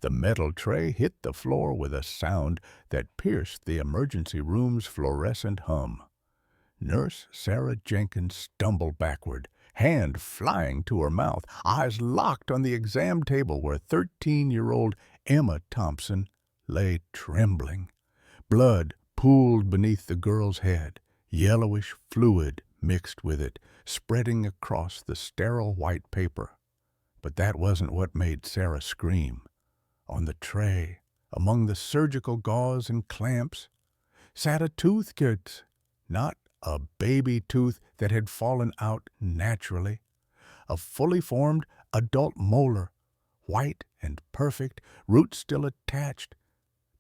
The metal tray hit the floor with a sound that pierced the emergency room's fluorescent hum. Nurse Sarah Jenkins stumbled backward, hand flying to her mouth, eyes locked on the exam table where 13-year-old Emma Thompson lay trembling. Blood pooled beneath the girl's head, yellowish fluid mixed with it, spreading across the sterile white paper. But that wasn't what made Sarah scream. On the tray, among the surgical gauze and clamps, sat a tooth, not a baby tooth that had fallen out naturally. A fully formed adult molar, white and perfect, roots still attached.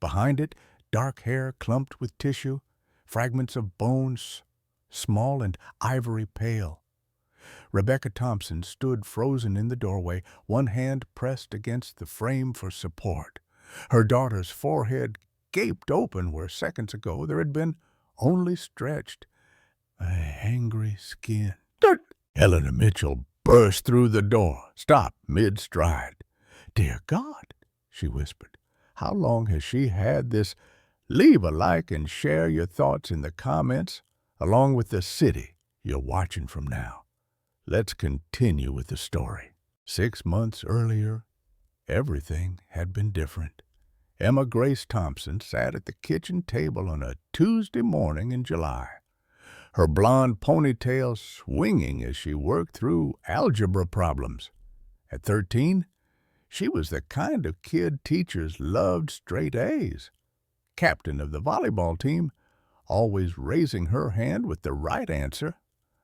Behind it, dark hair clumped with tissue, fragments of bones, small and ivory pale. Rebecca Thompson stood frozen in the doorway, one hand pressed against the frame for support. Her daughter's forehead gaped open where seconds ago there had been only stretched, a hangry skin. "Dirt!" Helena Mitchell burst through the door, stopped mid-stride. "Dear God," she whispered, "how long has she had this? Leave a like and share your thoughts in the comments, along with the city you're watching from now. Let's continue with the story." 6 months earlier, everything had been different. Emma Grace Thompson sat at the kitchen table on a Tuesday morning in July, her blonde ponytail swinging as she worked through algebra problems. At 13, she was the kind of kid teachers loved straight A's. Captain of the volleyball team, always raising her hand with the right answer.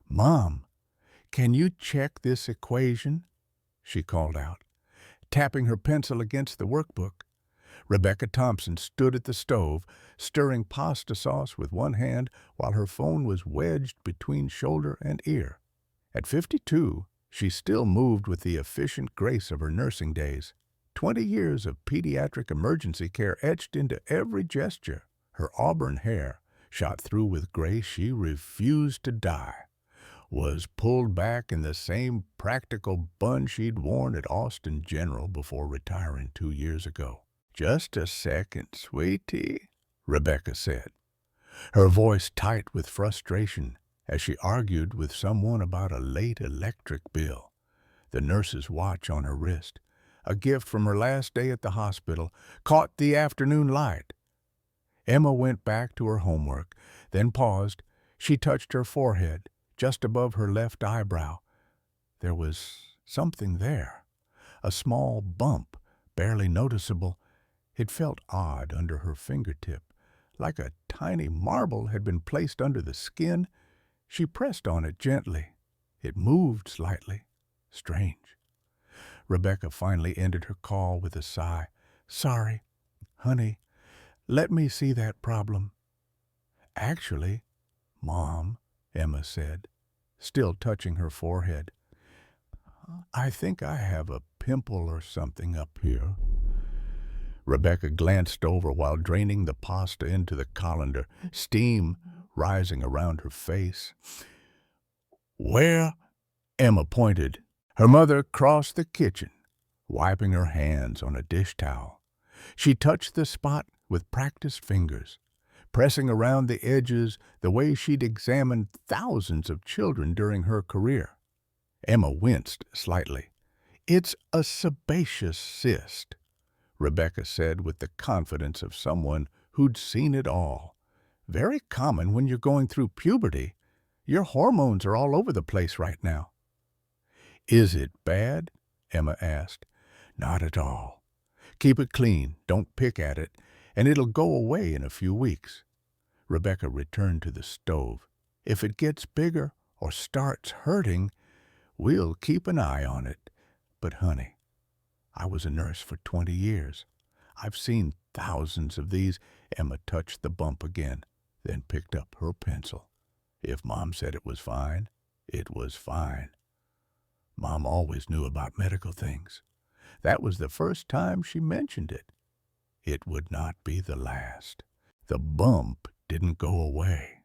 "Mom, can you check this equation?" she called out, tapping her pencil against the workbook. Rebecca Thompson stood at the stove, stirring pasta sauce with one hand while her phone was wedged between shoulder and ear. At 52, she still moved with the efficient grace of her nursing days, 20 years of pediatric emergency care etched into every gesture. Her auburn hair, shot through with gray she refused to dye, was pulled back in the same practical bun she'd worn at Austin General before retiring 2 years ago. "Just a second, sweetie," Rebecca said, her voice tight with frustration as she argued with someone about a late electric bill. The nurse's watch on her wrist, a gift from her last day at the hospital, caught the afternoon light. Emma went back to her homework, then paused. She touched her forehead, just above her left eyebrow. There was something there, a small bump, barely noticeable. It felt odd under her fingertip, like a tiny marble had been placed under the skin. She pressed on it gently. It moved slightly. Strange. Rebecca finally ended her call with a sigh. "Sorry, honey, let me see that problem." "Actually, Mom," Emma said, still touching her forehead, "I think I have a pimple or something up here." Rebecca glanced over while draining the pasta into the colander, steam rising around her face. "Where?" Emma pointed. Her mother crossed the kitchen, wiping her hands on a dish towel. She touched the spot with practiced fingers, pressing around the edges the way she'd examined thousands of children during her career. Emma winced slightly. "It's a sebaceous cyst," Rebecca said with the confidence of someone who'd seen it all. "Very common when you're going through puberty. Your hormones are all over the place right now." "Is it bad?" Emma asked. "Not at all. Keep it clean, don't pick at it, and it'll go away in a few weeks." Rebecca returned to the stove. "If it gets bigger or starts hurting, we'll keep an eye on it. But honey, I was a nurse for 20 years. I've seen thousands of these." Emma touched the bump again, then picked up her pencil. "If Mom said it was fine, it was fine." Mom always knew about medical things. That was the first time she mentioned it. It would not be the last. The bump didn't go away.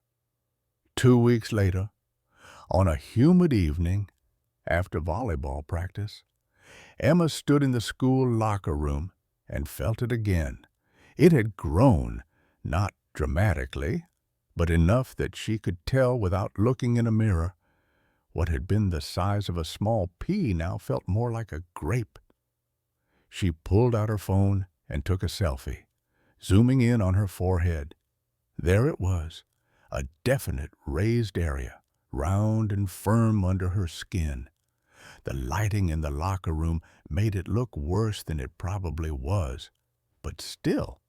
2 weeks later, on a humid evening, after volleyball practice, Emma stood in the school locker room, and felt it again. It had grown, not dramatically, but enough that she could tell without looking in a mirror. What had been the size of a small pea now felt more like a grape. She pulled out her phone and took a selfie, zooming in on her forehead. There it was, a definite raised area, round and firm under her skin. The lighting in the locker room made it look worse than it probably was. But still,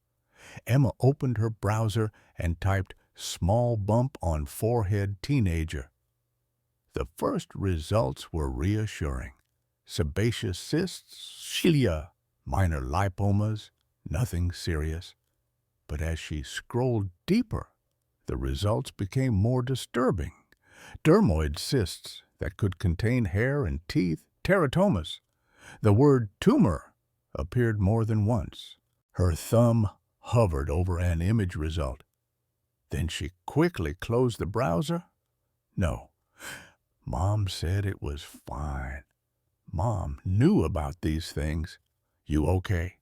Emma opened her browser and typed "small bump on forehead teenager." The first results were reassuring. Sebaceous cysts, cilia, minor lipomas, nothing serious. But as she scrolled deeper, the results became more disturbing. Dermoid cysts that could contain hair and teeth, teratomas. The word tumor appeared more than once. Her thumb hovered over an image result. Then she quickly closed the browser. No, Mom said it was fine. Mom knew about these things. You okay?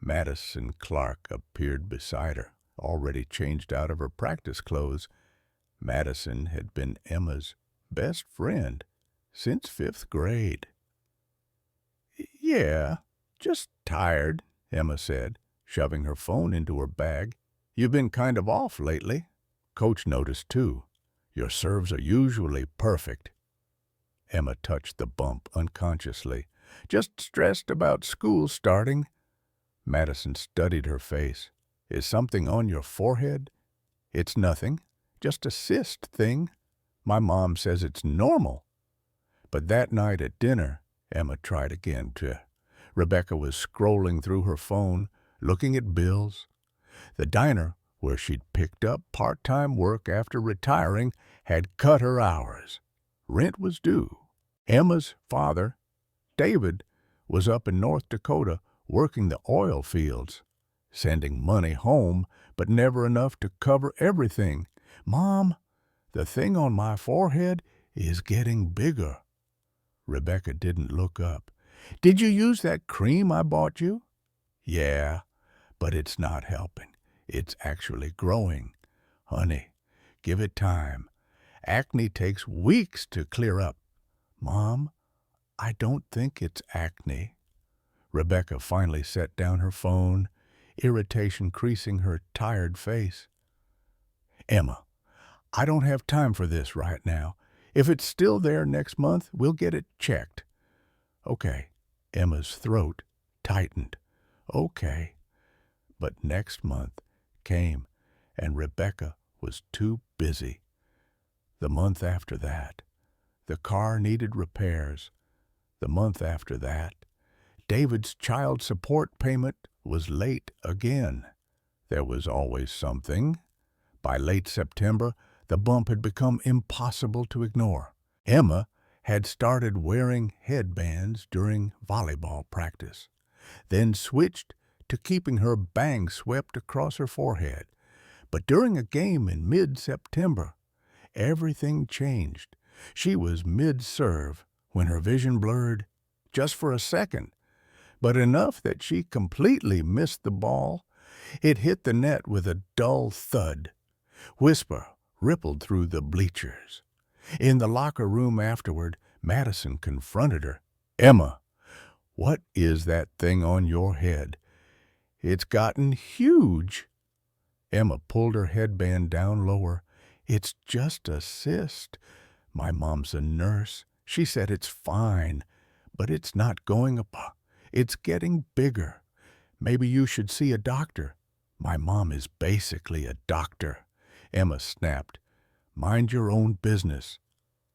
Madison Clark appeared beside her, already changed out of her practice clothes. Madison had been Emma's best friend since 5th grade. Yeah, just tired, Emma said, shoving her phone into her bag. You've been kind of off lately. Coach noticed, too. Your serves are usually perfect. Emma touched the bump unconsciously. Just stressed about school starting. Madison studied her face. Is something on your forehead? It's nothing. Just a cyst thing. My mom says it's normal. But that night at dinner, Emma tried again. Rebecca was scrolling through her phone, looking at bills. The diner, where she'd picked up part-time work after retiring, had cut her hours. Rent was due. Emma's father, David, was up in North Dakota working the oil fields, sending money home, but never enough to cover everything. Mom, the thing on my forehead is getting bigger. Rebecca didn't look up. Did you use that cream I bought you? Yeah, but it's not helping. It's actually growing. Honey, give it time. Acne takes weeks to clear up. Mom, I don't think it's acne. Rebecca finally set down her phone, irritation creasing her tired face. Emma, I don't have time for this right now. If it's still there next month, we'll get it checked. Okay. Emma's throat tightened. Okay. But next month came, and Rebecca was too busy. The month after that, the car needed repairs. The month after that, David's child support payment was late again. There was always something. By late September, the bump had become impossible to ignore. Emma had started wearing headbands during volleyball practice, then switched to keeping her bangs swept across her forehead. But during a game in mid-September, everything changed. She was mid-serve when her vision blurred, just for a second, but enough that she completely missed the ball. It hit the net with a dull thud. Whisper rippled through the bleachers. In the locker room afterward, Madison confronted her. Emma, what is that thing on your head? It's gotten huge. Emma pulled her headband down lower. It's just a cyst. My mom's a nurse. She said it's fine, but it's not going up. It's getting bigger. Maybe you should see a doctor. My mom is basically a doctor. Emma snapped. Mind your own business.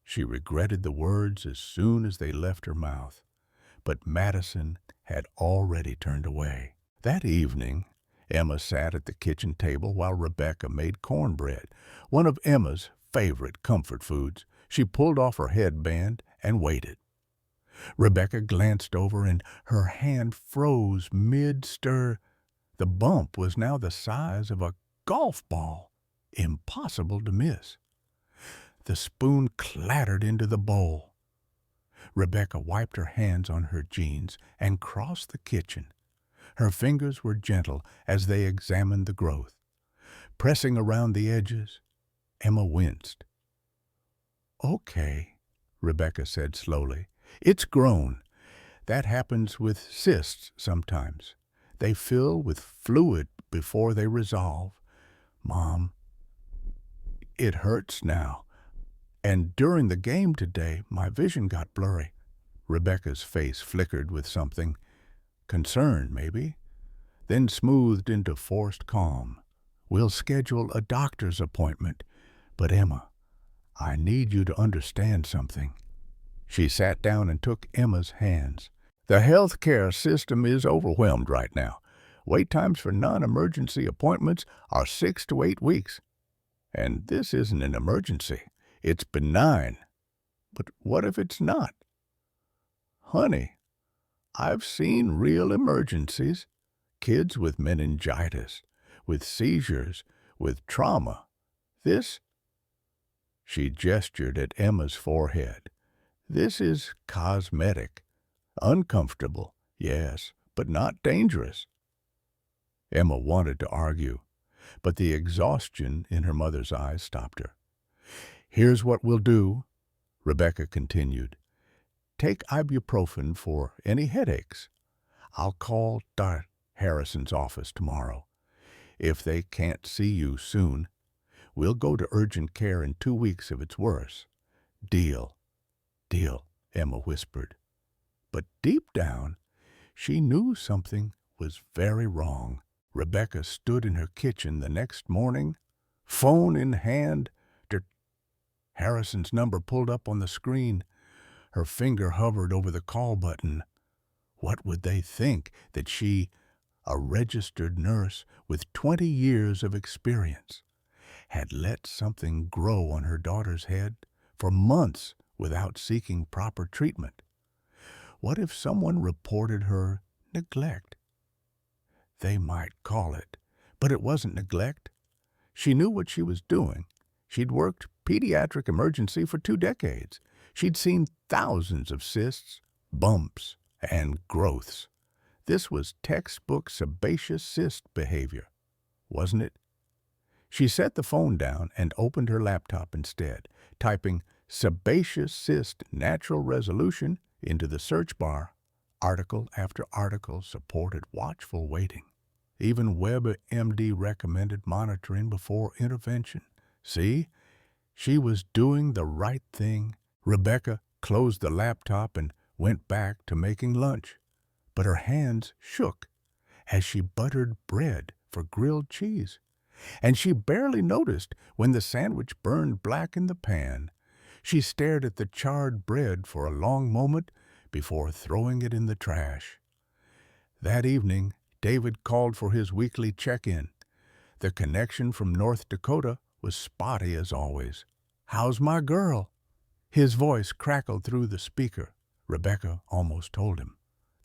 She regretted the words as soon as they left her mouth. But Madison had already turned away. That evening, Emma sat at the kitchen table while Rebecca made cornbread, one of Emma's favorite comfort foods. She pulled off her headband and waited. Rebecca glanced over and her hand froze mid-stir. The bump was now the size of a golf ball, impossible to miss. The spoon clattered into the bowl. Rebecca wiped her hands on her jeans and crossed the kitchen. Her fingers were gentle as they examined the growth. Pressing around the edges, Emma winced. "Okay," Rebecca said slowly. "It's grown. That happens with cysts sometimes. They fill with fluid before they resolve. Mom, it hurts now. And during the game today, my vision got blurry." Rebecca's face flickered with something, concern maybe, then smoothed into forced calm. "We'll schedule a doctor's appointment. But Emma, I need you to understand something." She sat down and took Emma's hands. "The healthcare system is overwhelmed right now. Wait times for non-emergency appointments are 6 to 8 weeks. And this isn't an emergency. It's benign. But what if it's not? Honey, I've seen real emergencies. Kids with meningitis, with seizures, with trauma. This," she gestured at Emma's forehead, "this is cosmetic. Uncomfortable, yes, but not dangerous." Emma wanted to argue, but the exhaustion in her mother's eyes stopped her. "Here's what we'll do," Rebecca continued. "Take ibuprofen for any headaches. I'll call Dr. Harrison's office tomorrow. If they can't see you soon, we'll go to urgent care in 2 weeks if it's worse." "Deal, deal," Emma whispered. But deep down, she knew something was very wrong. Rebecca stood in her kitchen the next morning, phone in hand. Harrison's number pulled up on the screen. Her finger hovered over the call button. What would they think that she, a registered nurse with 20 years of experience, had let something grow on her daughter's head for months without seeking proper treatment? What if someone reported her neglect? They might call it, but it wasn't neglect. She knew what she was doing. She'd worked pediatric emergency for 2 decades. She'd seen thousands of cysts, bumps, and growths. This was textbook sebaceous cyst behavior, wasn't it? She set the phone down and opened her laptop instead, typing "sebaceous cyst natural resolution" into the search bar. Article after article supported watchful waiting. Even WebMD recommended monitoring before intervention. See? She was doing the right thing. Rebecca closed the laptop and went back to making lunch. But her hands shook as she buttered bread for grilled cheese. And she barely noticed when the sandwich burned black in the pan. She stared at the charred bread for a long moment before throwing it in the trash. That evening, David called for his weekly check-in. The connection from North Dakota was spotty as always. "How's my girl?" His voice crackled through the speaker. Rebecca almost told him.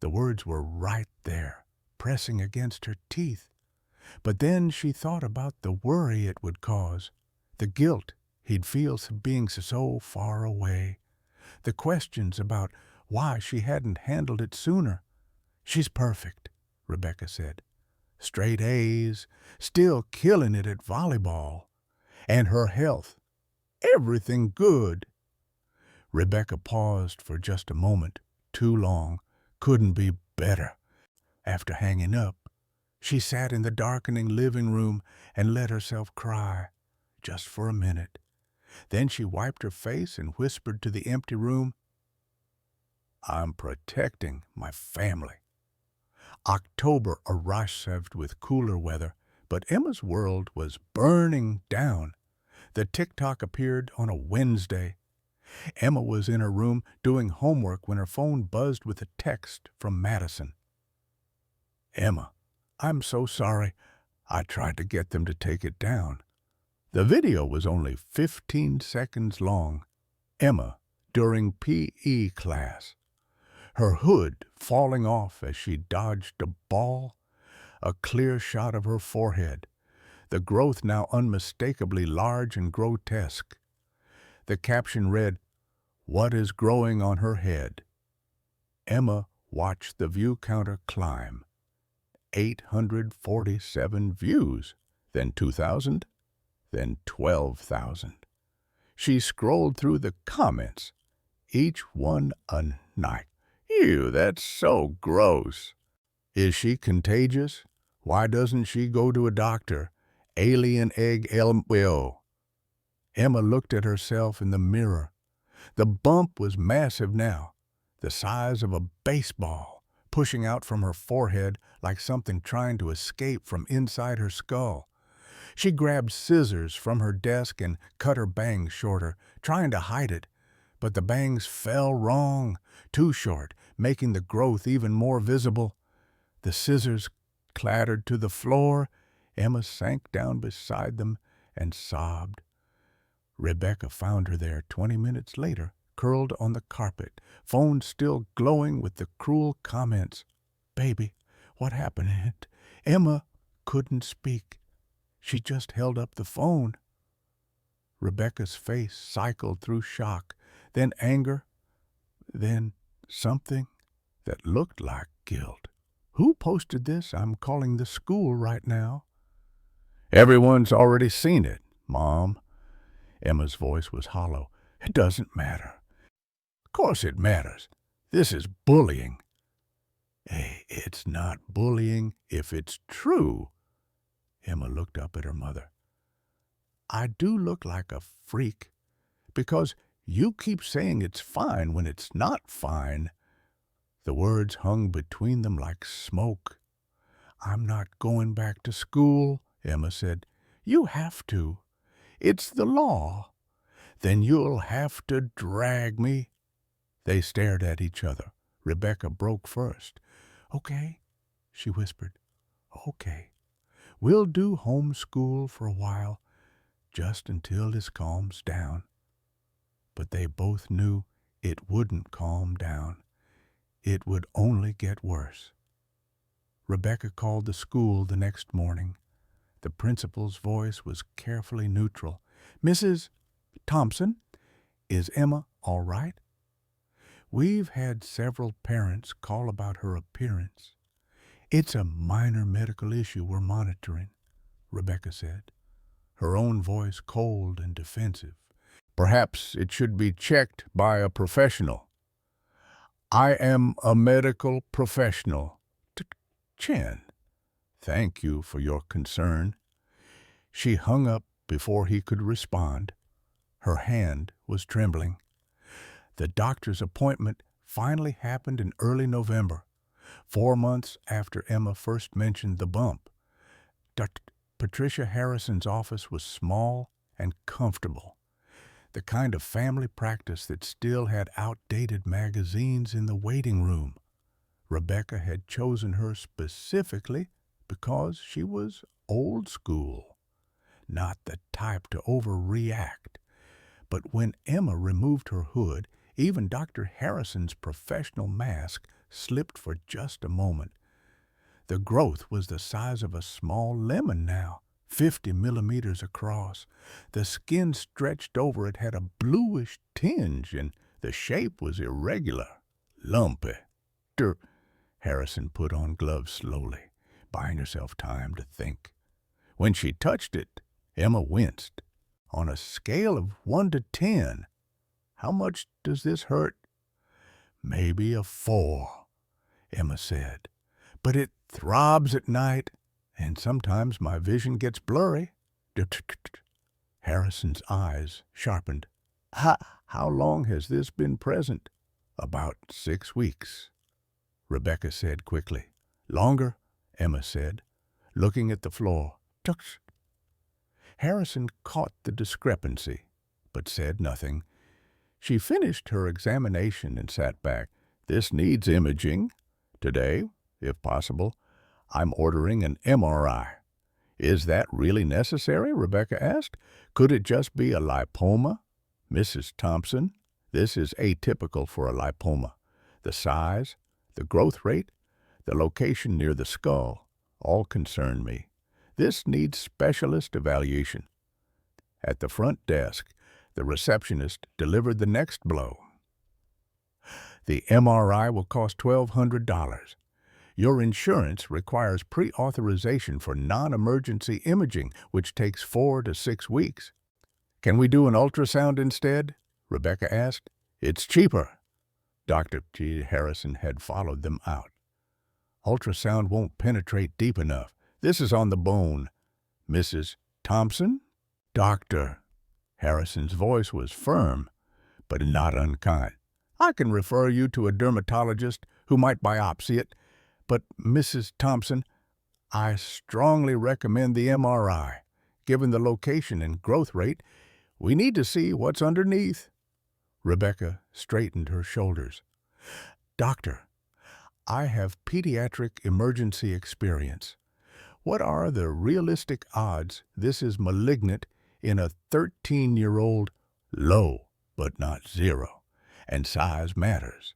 The words were right there, pressing against her teeth. But then she thought about the worry it would cause, the guilt he'd feel being so far away, the questions about why she hadn't handled it sooner. "She's perfect," Rebecca said. "Straight A's, still killing it at volleyball. And her health, everything good." Rebecca paused for just a moment, too long, couldn't be better. After hanging up, she sat in the darkening living room and let herself cry, just for a minute. Then she wiped her face and whispered to the empty room, "I'm protecting my family." October arrived with cooler weather, but Emma's world was burning down. The TikTok appeared on a Wednesday. Emma was in her room doing homework when her phone buzzed with a text from Madison. "Emma, I'm so sorry. I tried to get them to take it down." The video was only 15 seconds long. Emma, during PE class, her hood falling off as she dodged a ball, a clear shot of her forehead, the growth now unmistakably large and grotesque. The caption read, "What is growing on her head?" Emma watched the view counter climb. 847 views, then 2,000, then 12,000. She scrolled through the comments, each one a knife. Ew, that's so gross. Is she contagious? Why doesn't she go to a doctor? Alien egg LMO. Emma looked at herself in the mirror. The bump was massive now, the size of a baseball, pushing out from her forehead like something trying to escape from inside her skull. She grabbed scissors from her desk and cut her bangs shorter, trying to hide it. But the bangs fell wrong, too short, making the growth even more visible. The scissors clattered to the floor. Emma sank down beside them and sobbed. Rebecca found her there 20 minutes later, curled on the carpet, phone still glowing with the cruel comments. "Baby, what happened?" Emma couldn't speak. She just held up the phone. Rebecca's face cycled through shock, then anger, then something that looked like guilt. "Who posted this? I'm calling the school right now." "Everyone's already seen it, Mom." Emma's voice was hollow. "It doesn't matter." "Of course it matters. This is bullying." "Hey, it's not bullying if it's true." Emma looked up at her mother. "I do look like a freak, because you keep saying it's fine when it's not fine." The words hung between them like smoke. "I'm not going back to school," Emma said. "You have to. It's the law." "Then you'll have to drag me." They stared at each other. Rebecca broke first. "Okay," she whispered. "Okay. We'll do homeschool for a while, just until this calms down." But they both knew it wouldn't calm down. It would only get worse. Rebecca called the school the next morning. The principal's voice was carefully neutral. "Mrs. Thompson, is Emma all right?" "We've had several parents call about her appearance. It's a minor medical issue we're monitoring," Rebecca said, her own voice cold and defensive. "Perhaps it should be checked by a professional." "I am a medical professional." "Chen, thank you for your concern." She hung up before he could respond. Her hand was trembling. The doctor's appointment finally happened in early November, 4 months after Emma first mentioned the bump. Dr. Patricia Harrison's office was small and comfortable, the kind of family practice that still had outdated magazines in the waiting room. Rebecca had chosen her specifically because she was old school, not the type to overreact. But when Emma removed her hood, even Dr. Harrison's professional mask slipped for just a moment. The growth was the size of a small lemon now, 50 millimeters across. The skin stretched over it had a bluish tinge, and the shape was irregular, lumpy. Harrison put on gloves slowly, buying herself time to think. When she touched it, Emma winced. "On a scale of 1 to 10, how much does this hurt?" "Maybe a 4, Emma said. "But it throbs at night, and sometimes my vision gets blurry." Harrison's eyes sharpened. How long has this been present?" "About 6 weeks," Rebecca said quickly. "Longer," Emma said, looking at the floor. Harrison caught the discrepancy, but said nothing. She finished her examination and sat back. "This needs imaging. Today, if possible, I'm ordering an MRI." "Is that really necessary?" Rebecca asked. "Could it just be a lipoma?" "Mrs. Thompson, this is atypical for a lipoma. The size, the growth rate, the location near the skull, all concern me. This needs specialist evaluation." At the front desk, the receptionist delivered the next blow. "The MRI will cost $1,200. Your insurance requires pre-authorization for non-emergency imaging, which takes 4 to 6 weeks. Can we do an ultrasound instead? Rebecca asked. It's cheaper. Dr. G. Harrison had followed them out. Ultrasound won't penetrate deep enough. This is on the bone. Mrs. Thompson? Doctor. Harrison's voice was firm, but not unkind. I can refer you to a dermatologist who might biopsy it, but Mrs. Thompson, I strongly recommend the MRI. Given the location and growth rate, we need to see what's underneath. Rebecca straightened her shoulders. Doctor, I have pediatric emergency experience. What are the realistic odds this is malignant in a 13-year-old? Low, but not zero. And size matters.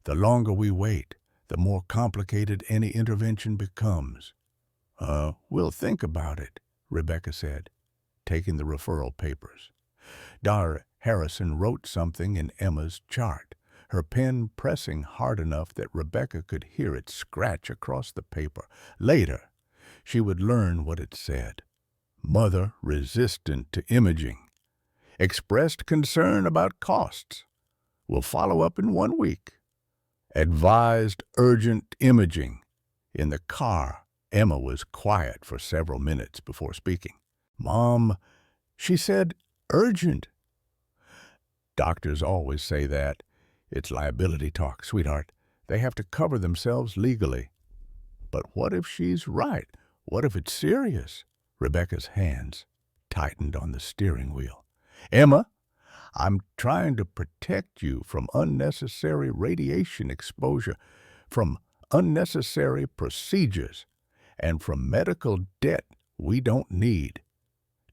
The longer we wait, the more complicated any intervention becomes. We'll think about it, Rebecca said, taking the referral papers. Dr. Harrison wrote something in Emma's chart, her pen pressing hard enough that Rebecca could hear it scratch across the paper. Later, she would learn what it said. Mother resistant to imaging. Expressed concern about costs. Will follow up in 1 week. Advised urgent imaging. In the car, Emma was quiet for several minutes before speaking. Mom, she said, urgent. Doctors always say that. It's liability talk, sweetheart. They have to cover themselves legally. But what if she's right? What if it's serious? Rebecca's hands tightened on the steering wheel. Emma, I'm trying to protect you from unnecessary radiation exposure, from unnecessary procedures, and from medical debt we don't need.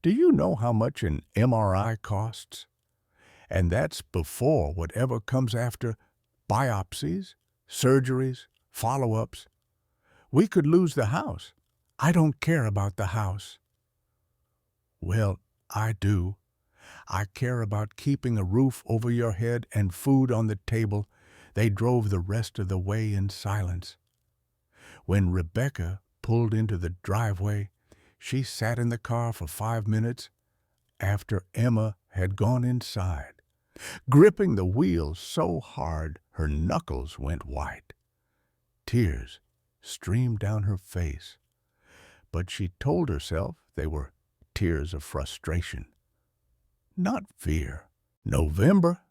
Do you know how much an MRI costs? And that's before whatever comes after: biopsies, surgeries, follow-ups. We could lose the house. I don't care about the house. Well, I do. I care about keeping a roof over your head and food on the table. They drove the rest of the way in silence. When Rebecca pulled into the driveway, she sat in the car for 5 minutes after Emma had gone inside, gripping the wheel so hard her knuckles went white. Tears streamed down her face, but she told herself they were tears of frustration, not fear. November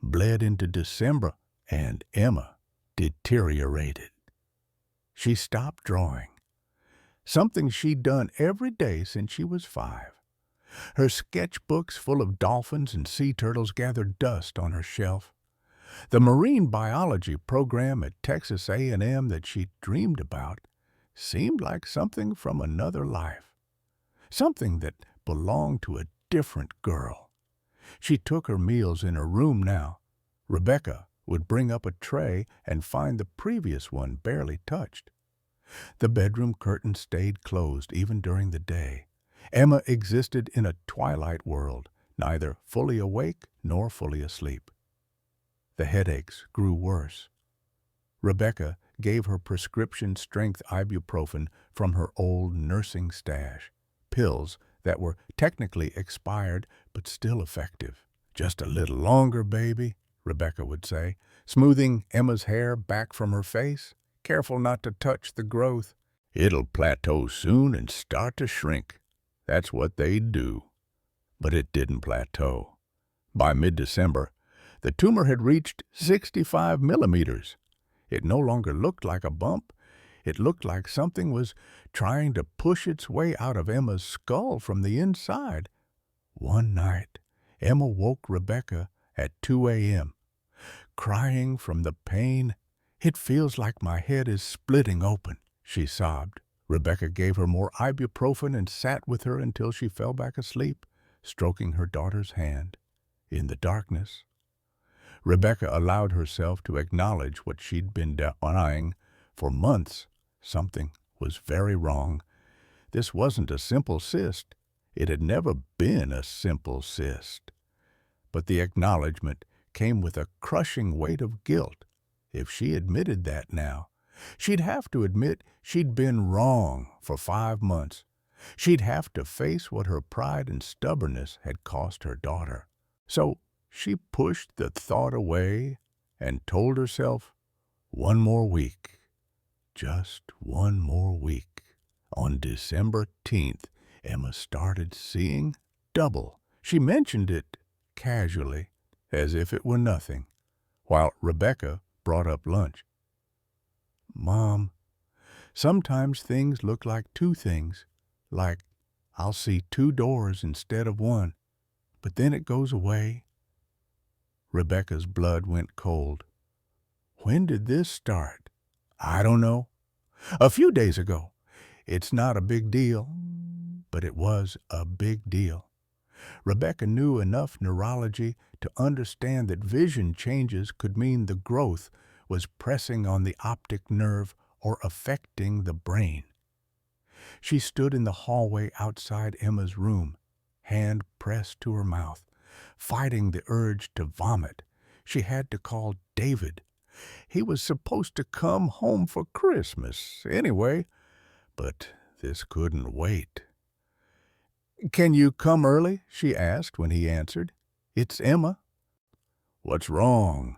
bled into December, and Emma deteriorated. She stopped drawing, something she'd done every day since she was 5. Her sketchbooks full of dolphins and sea turtles gathered dust on her shelf. The marine biology program at Texas A&M that she dreamed about seemed like something from another life, something that belonged to a different girl. She took her meals in her room now. Rebecca would bring up a tray and find the previous one barely touched. The bedroom curtain stayed closed even during the day. Emma existed in a twilight world, neither fully awake nor fully asleep. The headaches grew worse. Rebecca gave her prescription-strength ibuprofen from her old nursing stash, pills that were technically expired but still effective. Just a little longer, baby, Rebecca would say, smoothing Emma's hair back from her face. Careful not to touch the growth. It'll plateau soon and start to shrink. That's what they do. But it didn't plateau. By mid-December, the tumor had reached 65 millimeters. It no longer looked like a bump. It looked like something was trying to push its way out of Emma's skull from the inside. One night, Emma woke Rebecca at 2 a.m., crying from the pain. It feels like my head is splitting open, she sobbed. Rebecca gave her more ibuprofen and sat with her until she fell back asleep, stroking her daughter's hand. In the darkness, Rebecca allowed herself to acknowledge what she'd been denying for months. Something was very wrong. This wasn't a simple cyst. It had never been a simple cyst. But the acknowledgement came with a crushing weight of guilt. If she admitted that now, She'd have to admit she'd been wrong for 5 months. She'd have to face what her pride and stubbornness had cost her daughter. So she pushed the thought away and told herself, one more week, just one more week. On December 10th, Emma started seeing double. She mentioned it casually, as if it were nothing, while Rebecca brought up lunch. Mom, sometimes things look like two things, like I'll see two doors instead of one, but then it goes away. Rebecca's blood went cold. When did this start? I don't know. A few days ago. It's not a big deal, but it was a big deal. Rebecca knew enough neurology to understand that vision changes could mean the growth was pressing on the optic nerve or affecting the brain. She stood in the hallway outside Emma's room, hand pressed to her mouth, fighting the urge to vomit. She had to call David. He was supposed to come home for Christmas anyway, but this couldn't wait. "Can you come early?" she asked when he answered. "It's Emma." "What's wrong?"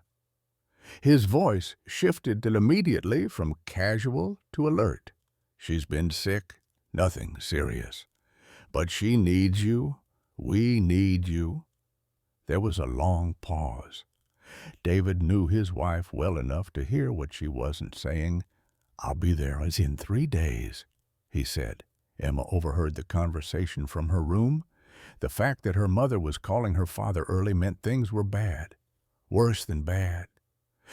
His voice shifted immediately from casual to alert. "She's been sick. Nothing serious. But she needs you. We need you." There was a long pause. David knew his wife well enough to hear what she wasn't saying. "I'll be there as in 3 days," he said. Emma overheard the conversation from her room. The fact that her mother was calling her father early meant things were bad. Worse than bad.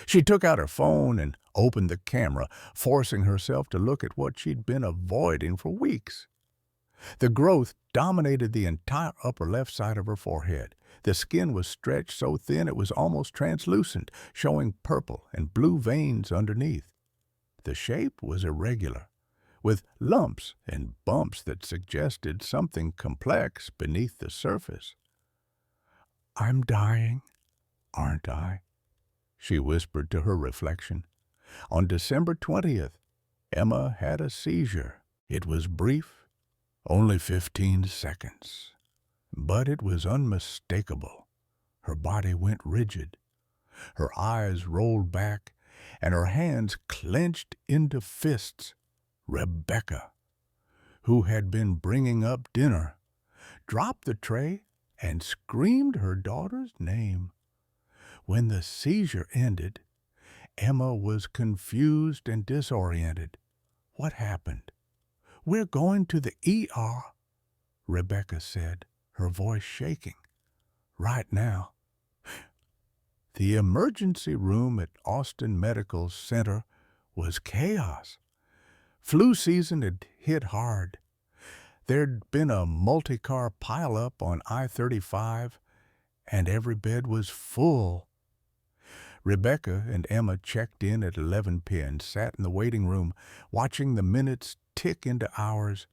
She took out her phone and opened the camera, forcing herself to look at what she'd been avoiding for weeks. The growth dominated the entire upper left side of her forehead. The skin was stretched so thin it was almost translucent, showing purple and blue veins underneath. The shape was irregular, with lumps and bumps that suggested something complex beneath the surface. "I'm dying, aren't I?" she whispered to her reflection. On December 20th, Emma had a seizure. It was brief, only 15 seconds. But it was unmistakable. Her body went rigid. Her eyes rolled back, and her hands clenched into fists. Rebecca, who had been bringing up dinner, dropped the tray and screamed her daughter's name. When the seizure ended, Emma was confused and disoriented. "What happened?" "We're going to the ER," Rebecca said, her voice shaking. "Right now." The emergency room at Austin Medical Center was chaos. Flu season had hit hard. There'd been a multi-car pileup on I-35, and every bed was full. Rebecca and Emma checked in at 11 p.m. and sat in the waiting room, watching the minutes tick into hours.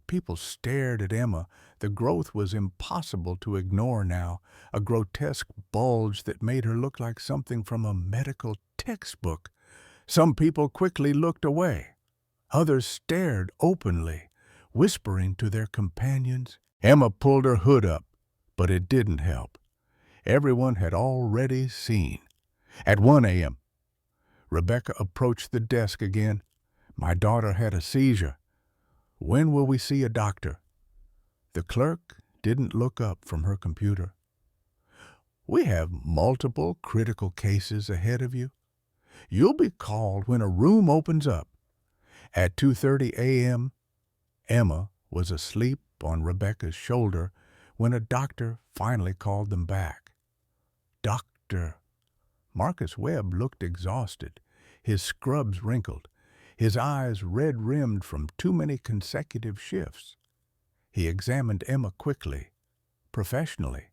People stared at Emma. The growth was impossible to ignore now, a grotesque bulge that made her look like something from a medical textbook. Some people quickly looked away. Others stared openly, whispering to their companions. Emma pulled her hood up, but it didn't help. Everyone had already seen. At 1 a.m., Rebecca approached the desk again. "My daughter had a seizure. When will we see a doctor?" The clerk didn't look up from her computer. "We have multiple critical cases ahead of you. You'll be called when a room opens up." At 2:30 a.m., Emma was asleep on Rebecca's shoulder when a doctor finally called them back. "Doctor." Marcus Webb looked exhausted, his scrubs wrinkled, his eyes red-rimmed from too many consecutive shifts. He examined Emma quickly, professionally.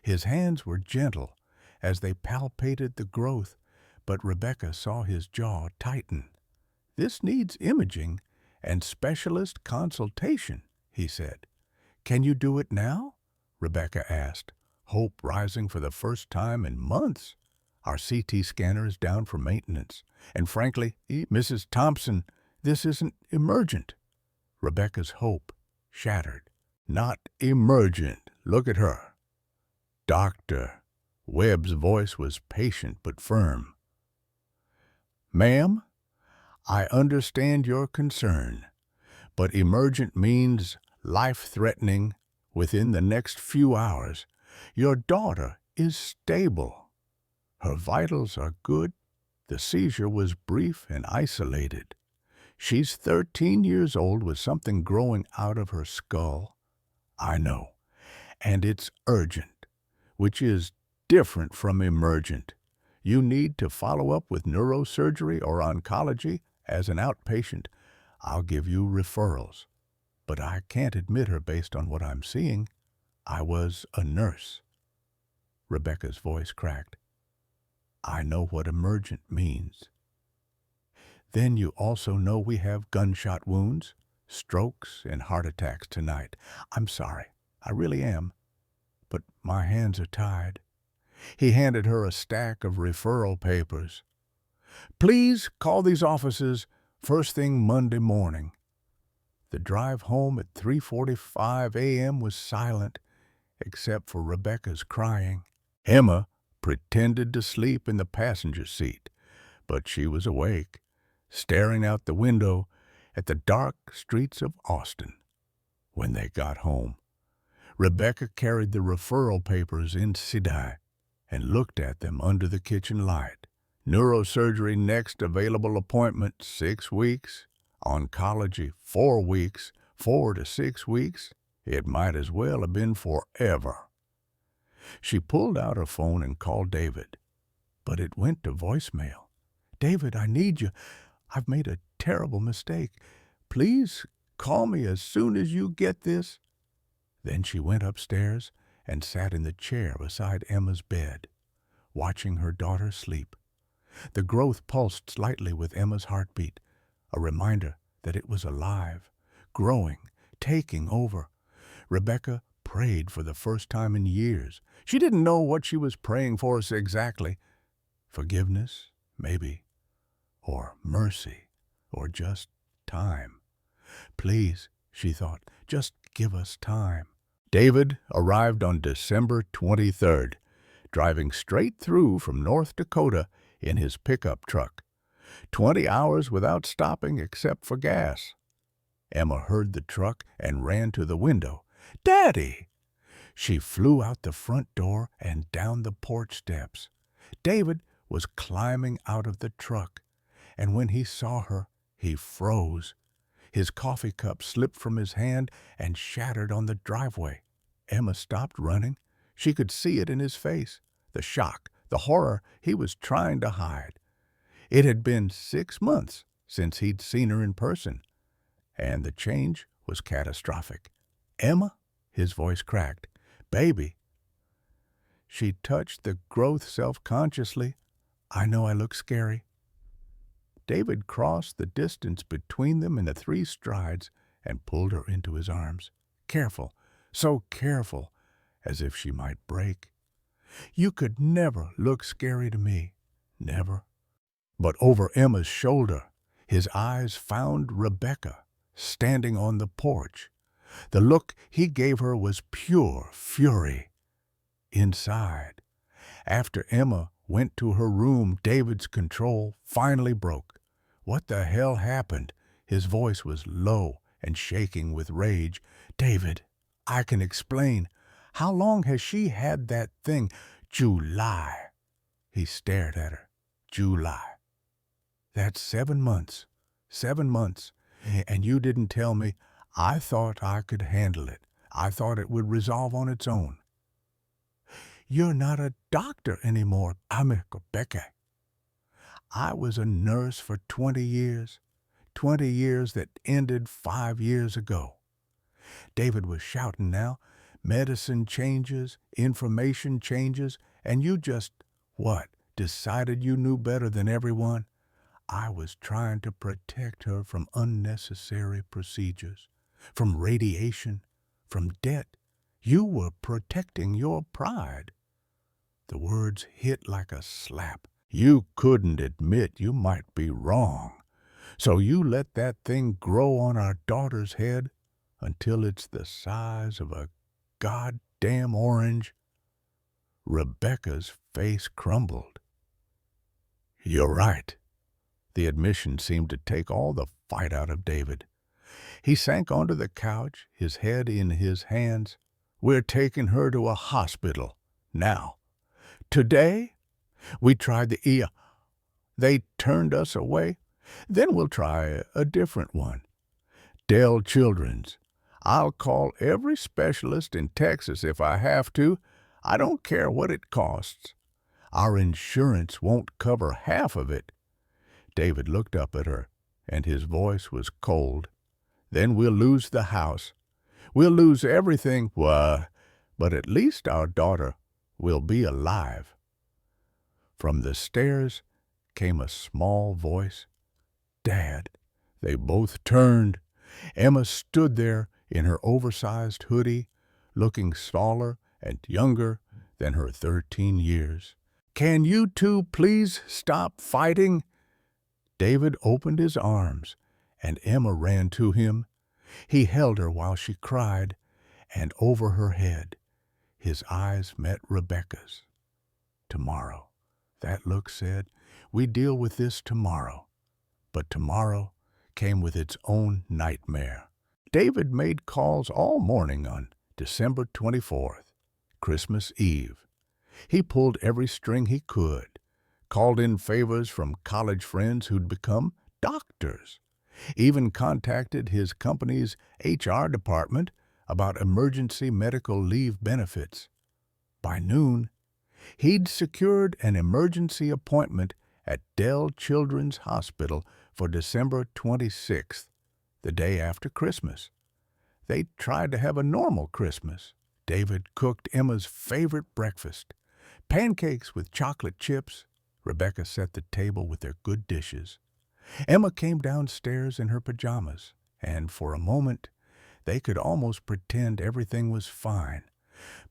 His hands were gentle as they palpated the growth, but Rebecca saw his jaw tighten. "This needs imaging and specialist consultation," he said. "Can you do it now?" Rebecca asked, hope rising for the first time in months. Our CT scanner is down for maintenance. And frankly, Mrs. Thompson, this isn't emergent. Rebecca's hope shattered. Not emergent. Look at her. Doctor. Webb's voice was patient but firm. Ma'am, I understand your concern, but emergent means life-threatening within the next few hours. Your daughter is stable. Her vitals are good. The seizure was brief and isolated. She's 13 years old with something growing out of her skull. I know, and it's urgent, which is different from emergent. You need to follow up with neurosurgery or oncology as an outpatient. I'll give you referrals, but I can't admit her based on what I'm seeing. I was a nurse. Rebecca's voice cracked. I know what emergent means. Then you also know we have gunshot wounds, strokes, and heart attacks tonight. I'm sorry, I really am, but my hands are tied. He handed her a stack of referral papers. Please call these offices first thing Monday morning. The drive home at 3:45 a.m. was silent, except for Rebecca's crying. Emma pretended to sleep in the passenger seat, but she was awake, staring out the window at the dark streets of Austin. When they got home, Rebecca carried the referral papers inside and looked at them under the kitchen light. Neurosurgery next available appointment 6 weeks. Oncology 4 weeks, 4 to 6 weeks. It might as well have been forever. She pulled out her phone and called David, but it went to voicemail. David, I need you. I've made a terrible mistake. Please call me as soon as you get this. Then she went upstairs and sat in the chair beside Emma's bed, watching her daughter sleep. The growth pulsed slightly with Emma's heartbeat, a reminder that it was alive, growing, taking over. Rebecca prayed for the first time in years. She didn't know what she was praying for exactly. Forgiveness, maybe, or mercy, or just time. Please, she thought, just give us time. David arrived on December 23rd, driving straight through from North Dakota in his pickup truck. 20 hours without stopping except for gas. Emma heard the truck and ran to the window. Daddy! She flew out the front door and down the porch steps. David was climbing out of the truck, and when he saw her, he froze. His coffee cup slipped from his hand and shattered on the driveway. Emma stopped running. She could see it in his face, the shock, the horror he was trying to hide. It had been 6 months since he'd seen her in person, and the change was catastrophic. Emma, his voice cracked. Baby. She touched the growth self-consciously. I know I look scary. David crossed the distance between them in the 3 strides and pulled her into his arms. Careful, so careful, as if she might break. You could never look scary to me. Never. But over Emma's shoulder, his eyes found Rebecca, standing on the porch. The look he gave her was pure fury. Inside, after Emma went to her room, David's control finally broke. What the hell happened? His voice was low and shaking with rage. David, I can explain. How long has she had that thing? July. He stared at her. July. That's 7 months. 7 months. And you didn't tell me. I thought I could handle it. I thought it would resolve on its own. You're not a doctor anymore, Rebecca. I was a nurse for 20 years. 20 years that ended 5 years ago. David was shouting now. Medicine changes, information changes, and you just, what, decided you knew better than everyone? I was trying to protect her from unnecessary procedures, from radiation, from debt. You were protecting your pride. The words hit like a slap. You couldn't admit you might be wrong. So you let that thing grow on our daughter's head until it's the size of a goddamn orange? Rebecca's face crumbled. You're right. The admission seemed to take all the fight out of David. He sank onto the couch, his head in his hands. We're taking her to a hospital. Now. Today? We tried the ER. They turned us away. Then we'll try a different one. Dell Children's. I'll call every specialist in Texas if I have to. I don't care what it costs. Our insurance won't cover half of it. David looked up at her, and his voice was cold. Then we'll lose the house. We'll lose everything. Why, but at least our daughter will be alive. From the stairs came a small voice. Dad. They both turned. Emma stood there in her oversized hoodie, looking smaller and younger than her 13 years. Can you two please stop fighting? David opened his arms, and Emma ran to him. He held her while she cried, and over her head, his eyes met Rebecca's. Tomorrow, that look said, we deal with this tomorrow. But tomorrow came with its own nightmare. David made calls all morning on December 24th, Christmas Eve. He pulled every string he could, called in favors from college friends who'd become doctors, even contacted his company's HR department about emergency medical leave benefits. By noon, he'd secured an emergency appointment at Dell Children's Hospital for December 26th, the day after Christmas. They tried to have a normal Christmas. David cooked Emma's favorite breakfast, pancakes with chocolate chips. Rebecca set the table with their good dishes. Emma came downstairs in her pajamas, and for a moment they could almost pretend everything was fine.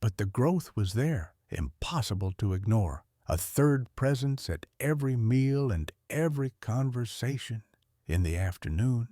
But the growth was there, impossible to ignore, a third presence at every meal and every conversation. In the afternoon,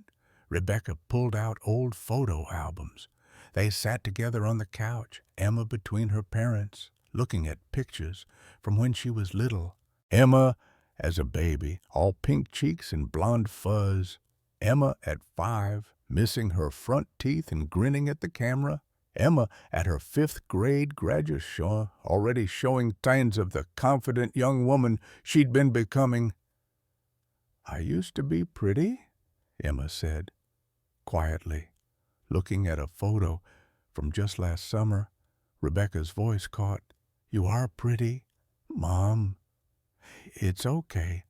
Rebecca pulled out old photo albums. They sat together on the couch, Emma between her parents, looking at pictures from when she was little. Emma as a baby, all pink cheeks and blonde fuzz. Emma at 5, missing her front teeth and grinning at the camera. Emma at her 5th grade graduation, already showing signs of the confident young woman she'd been becoming. I used to be pretty, Emma said, quietly, looking at a photo from just last summer. Rebecca's voice caught. You are pretty, Mom. It's okay.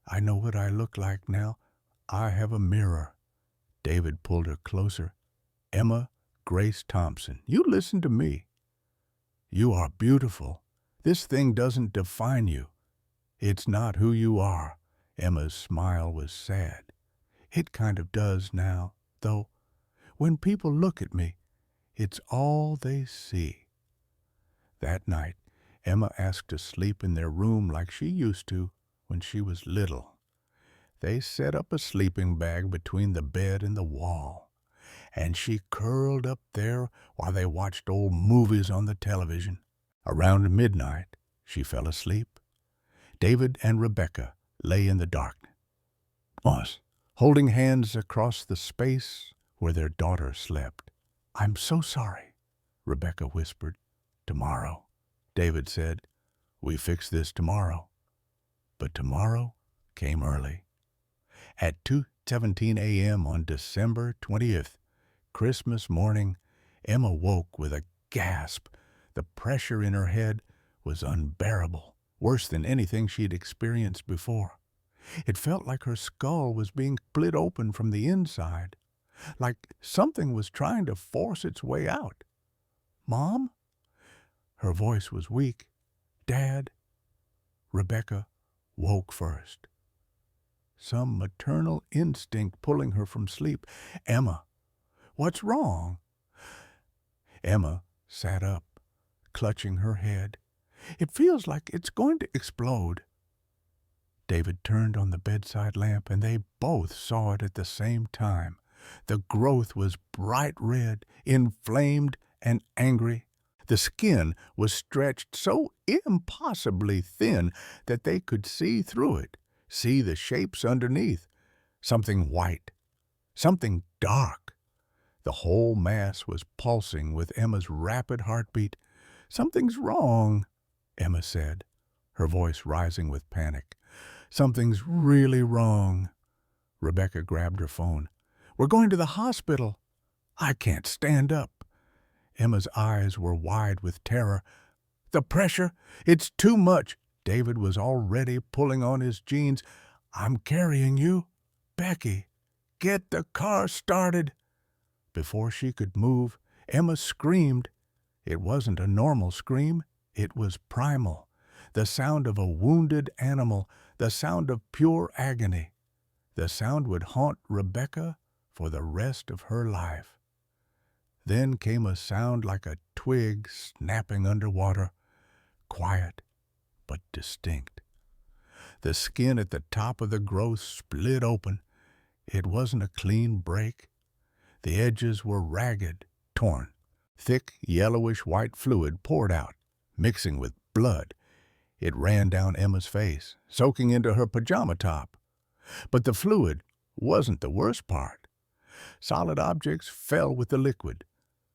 I know what I look like now. I have a mirror. David pulled her closer. Emma Grace Thompson, you listen to me. You are beautiful. This thing doesn't define you. It's not who you are. Emma's smile was sad. It kind of does now, though. When people look at me, it's all they see. That night, Emma asked to sleep in their room like she used to when she was little. They set up a sleeping bag between the bed and the wall, and she curled up there while they watched old movies on the television. Around midnight, she fell asleep. David and Rebecca lay in the darkness, holding hands across the space where their daughter slept. I'm so sorry, Rebecca whispered. Tomorrow, David said. We fix this tomorrow. But tomorrow came early. At 2:17 a.m. on December 20th, Christmas morning, Emma woke with a gasp. The pressure in her head was unbearable, worse than anything she'd experienced before. It felt like her skull was being split open from the inside, like something was trying to force its way out. Mom? Her voice was weak. Dad? Rebecca woke first. Some maternal instinct pulling her from sleep. Emma, what's wrong? Emma sat up, clutching her head. It feels like it's going to explode." David turned on the bedside lamp, and they both saw it at the same time. The growth was bright red, inflamed, and angry. The skin was stretched so impossibly thin that they could see through it, see the shapes underneath. Something white, something dark. The whole mass was pulsing with Emma's rapid heartbeat. "Something's wrong," Emma said, her voice rising with panic. "Something's really wrong." Rebecca grabbed her phone. "We're going to the hospital." "I can't stand up." Emma's eyes were wide with terror. "The pressure, it's too much." David was already pulling on his jeans. "I'm carrying you." "Becky, get the car started." Before she could move, Emma screamed. It wasn't a normal scream. It was primal. The sound of a wounded animal, the sound of pure agony. The sound would haunt Rebecca for the rest of her life. Then came a sound like a twig snapping underwater, quiet but distinct. The skin at the top of the growth split open. It wasn't a clean break. The edges were ragged, torn. Thick, yellowish-white fluid poured out, mixing with blood. It ran down Emma's face, soaking into her pajama top. But the fluid wasn't the worst part. Solid objects fell with the liquid.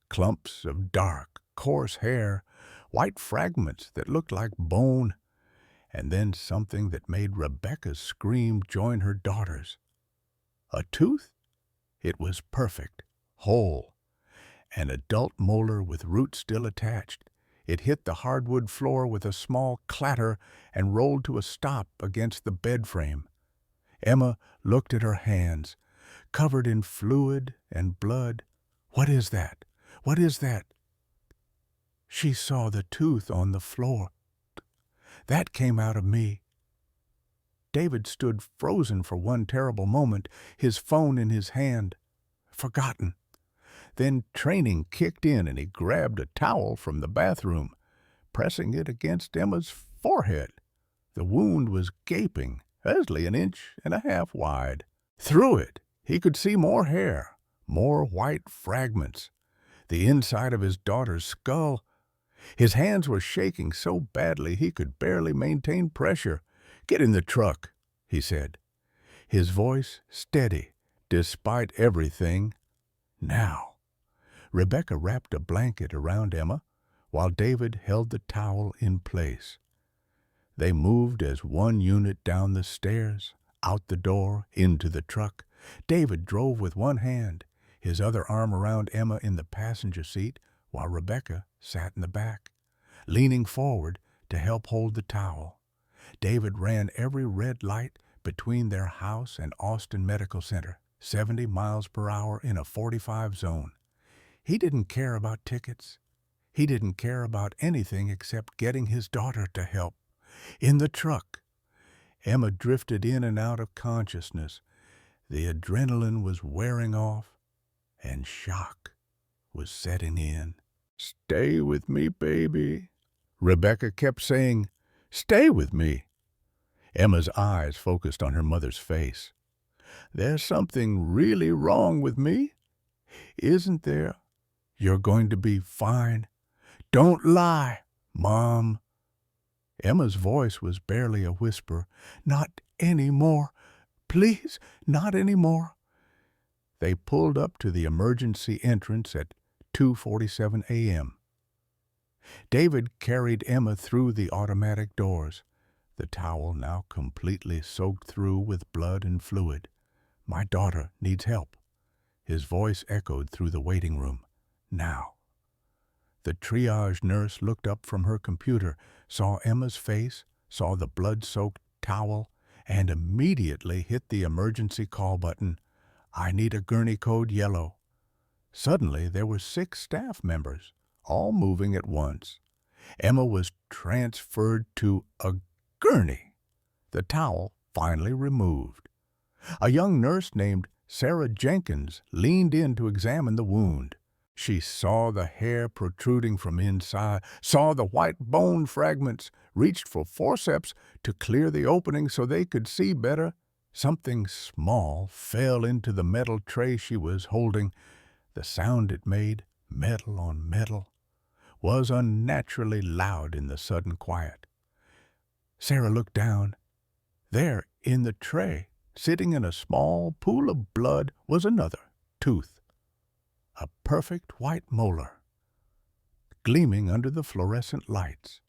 Clumps of dark, coarse hair, white fragments that looked like bone, and then something that made Rebecca's scream join her daughter's. A tooth? It was perfect, whole. An adult molar with roots still attached. It hit the hardwood floor with a small clatter and rolled to a stop against the bed frame. Emma looked at her hands, covered in fluid and blood. "What is that? What is that?" She saw the tooth on the floor. "That came out of me." David stood frozen for one terrible moment, his phone in his hand. Forgotten. Then training kicked in and he grabbed a towel from the bathroom, pressing it against Emma's forehead. The wound was gaping, easily 1.5 inches wide. Through it, he could see more hair, more white fragments, the inside of his daughter's skull. His hands were shaking so badly he could barely maintain pressure. "Get in the truck," he said, his voice steady, despite everything. Now. Rebecca wrapped a blanket around Emma, while David held the towel in place. They moved as one unit down the stairs, out the door, into the truck. David drove with one hand, his other arm around Emma in the passenger seat, while Rebecca sat in the back, leaning forward to help hold the towel. David ran every red light between their house and Austin Medical Center, 70 miles per hour in a 45 zone. He didn't care about tickets. He didn't care about anything except getting his daughter to help. In the truck, Emma drifted in and out of consciousness. The adrenaline was wearing off, and shock was setting in. "Stay with me, baby." Rebecca kept saying, "Stay with me." Emma's eyes focused on her mother's face. "There's something really wrong with me, isn't there? You're going to be fine. Don't lie, Mom." Emma's voice was barely a whisper. "Not any more. Please, not any more." They pulled up to the emergency entrance at 2:47 a.m. David carried Emma through the automatic doors, the towel now completely soaked through with blood and fluid. "My daughter needs help." His voice echoed through the waiting room. "Now." The triage nurse looked up from her computer, saw Emma's face, saw the blood-soaked towel, and immediately hit the emergency call button. "I need a gurney code yellow." Suddenly there were 6 staff members, all moving at once. Emma was transferred to a gurney, the towel finally removed. A young nurse named Sarah Jenkins leaned in to examine the wound. She saw the hair protruding from inside, saw the white bone fragments, reached for forceps to clear the opening so they could see better. Something small fell into the metal tray she was holding. The sound it made, metal on metal, was unnaturally loud in the sudden quiet. Sarah looked down. There, in the tray, sitting in a small pool of blood, was another tooth, a perfect white molar, gleaming under the fluorescent lights.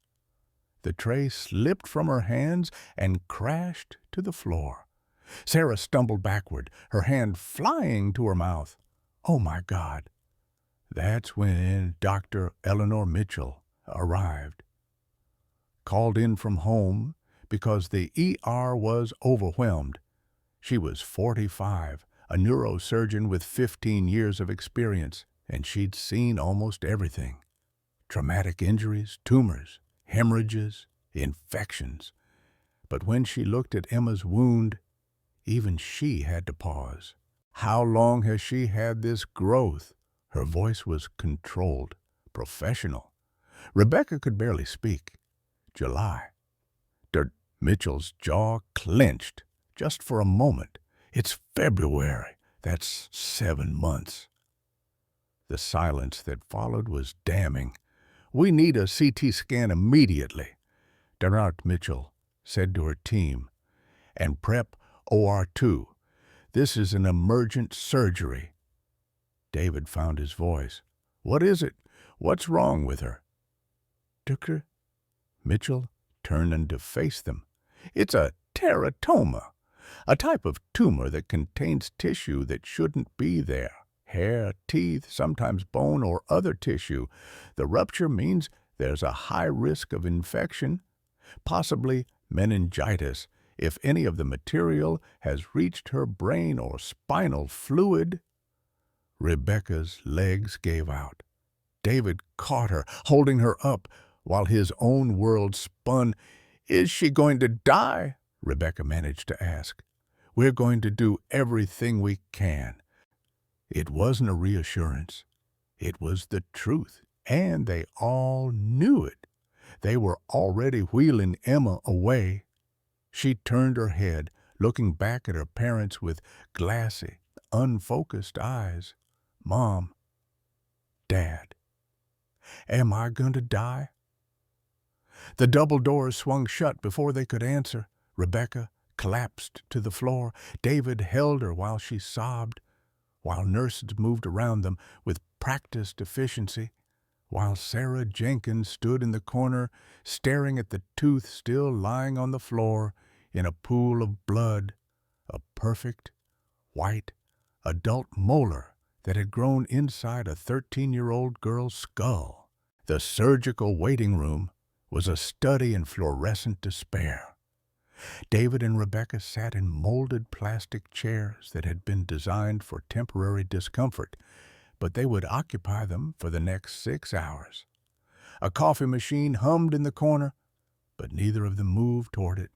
The tray slipped from her hands and crashed to the floor. Sarah stumbled backward, her hand flying to her mouth. Oh, my God! That's when Dr. Eleanor Mitchell arrived. Called in from home because the ER was overwhelmed. She was 45, a neurosurgeon with 15 years of experience, and she'd seen almost everything. Traumatic injuries, tumors, hemorrhages, infections. But when she looked at Emma's wound, even she had to pause. How long has she had this growth? Her voice was controlled, professional. Rebecca could barely speak. July. Mitchell's jaw clenched just for a moment. It's February. That's 7 months. The silence that followed was damning. We need a CT scan immediately, Dr. Mitchell said to her team. And prep OR2. This is an emergent surgery. David found his voice. What is it? What's wrong with her? Dr. Mitchell turned to face them. It's a teratoma, a type of tumor that contains tissue that shouldn't be there. Hair, teeth, sometimes bone or other tissue. The rupture means there's a high risk of infection, possibly meningitis, if any of the material has reached her brain or spinal fluid. Rebecca's legs gave out. David caught her, holding her up, while his own world spun. Is she going to die? Rebecca managed to ask. We're going to do everything we can. It wasn't a reassurance. It was the truth, and they all knew it. They were already wheeling Emma away. She turned her head, looking back at her parents with glassy, unfocused eyes. Mom, Dad, am I going to die? The double doors swung shut before they could answer. Rebecca collapsed to the floor. David held her while she sobbed, while nurses moved around them with practiced efficiency, while Sarah Jenkins stood in the corner, staring at the tooth still lying on the floor in a pool of blood, a perfect, white, adult molar that had grown inside a 13-year-old girl's skull. The surgical waiting room was a study in fluorescent despair. David and Rebecca sat in molded plastic chairs that had been designed for temporary discomfort, but they would occupy them for the next 6 hours. A coffee machine hummed in the corner, but neither of them moved toward it.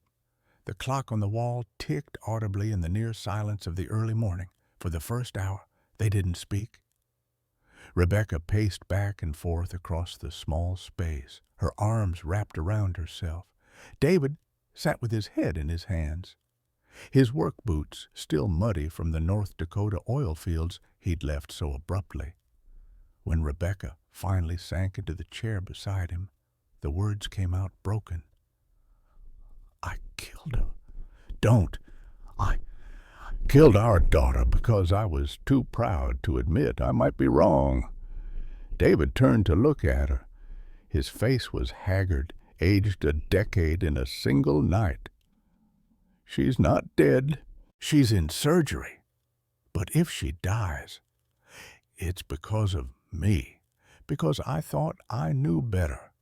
The clock on the wall ticked audibly in the near silence of the early morning. For the first hour, they didn't speak. Rebecca paced back and forth across the small space, her arms wrapped around herself. David sat with his head in his hands, his work boots still muddy from the North Dakota oil fields he'd left so abruptly. When Rebecca finally sank into the chair beside him, the words came out broken. I killed her. Don't. I killed our daughter because I was too proud to admit I might be wrong. David turned to look at her. His face was haggard, aged a decade in a single night. She's not dead. She's in surgery. But if she dies, it's because of me, because I thought I knew better,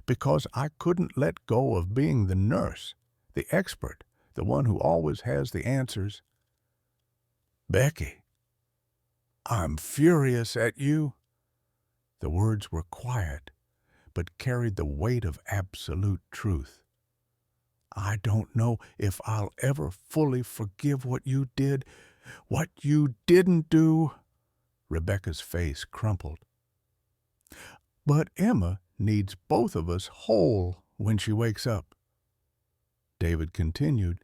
because I couldn't let go of being the nurse, the expert, the one who always has the answers. Becky, I'm furious at you. The words were quiet, but carried the weight of absolute truth. I don't know if I'll ever fully forgive what you did, what you didn't do. Rebecca's face crumpled. But Emma needs both of us whole when she wakes up. David continued.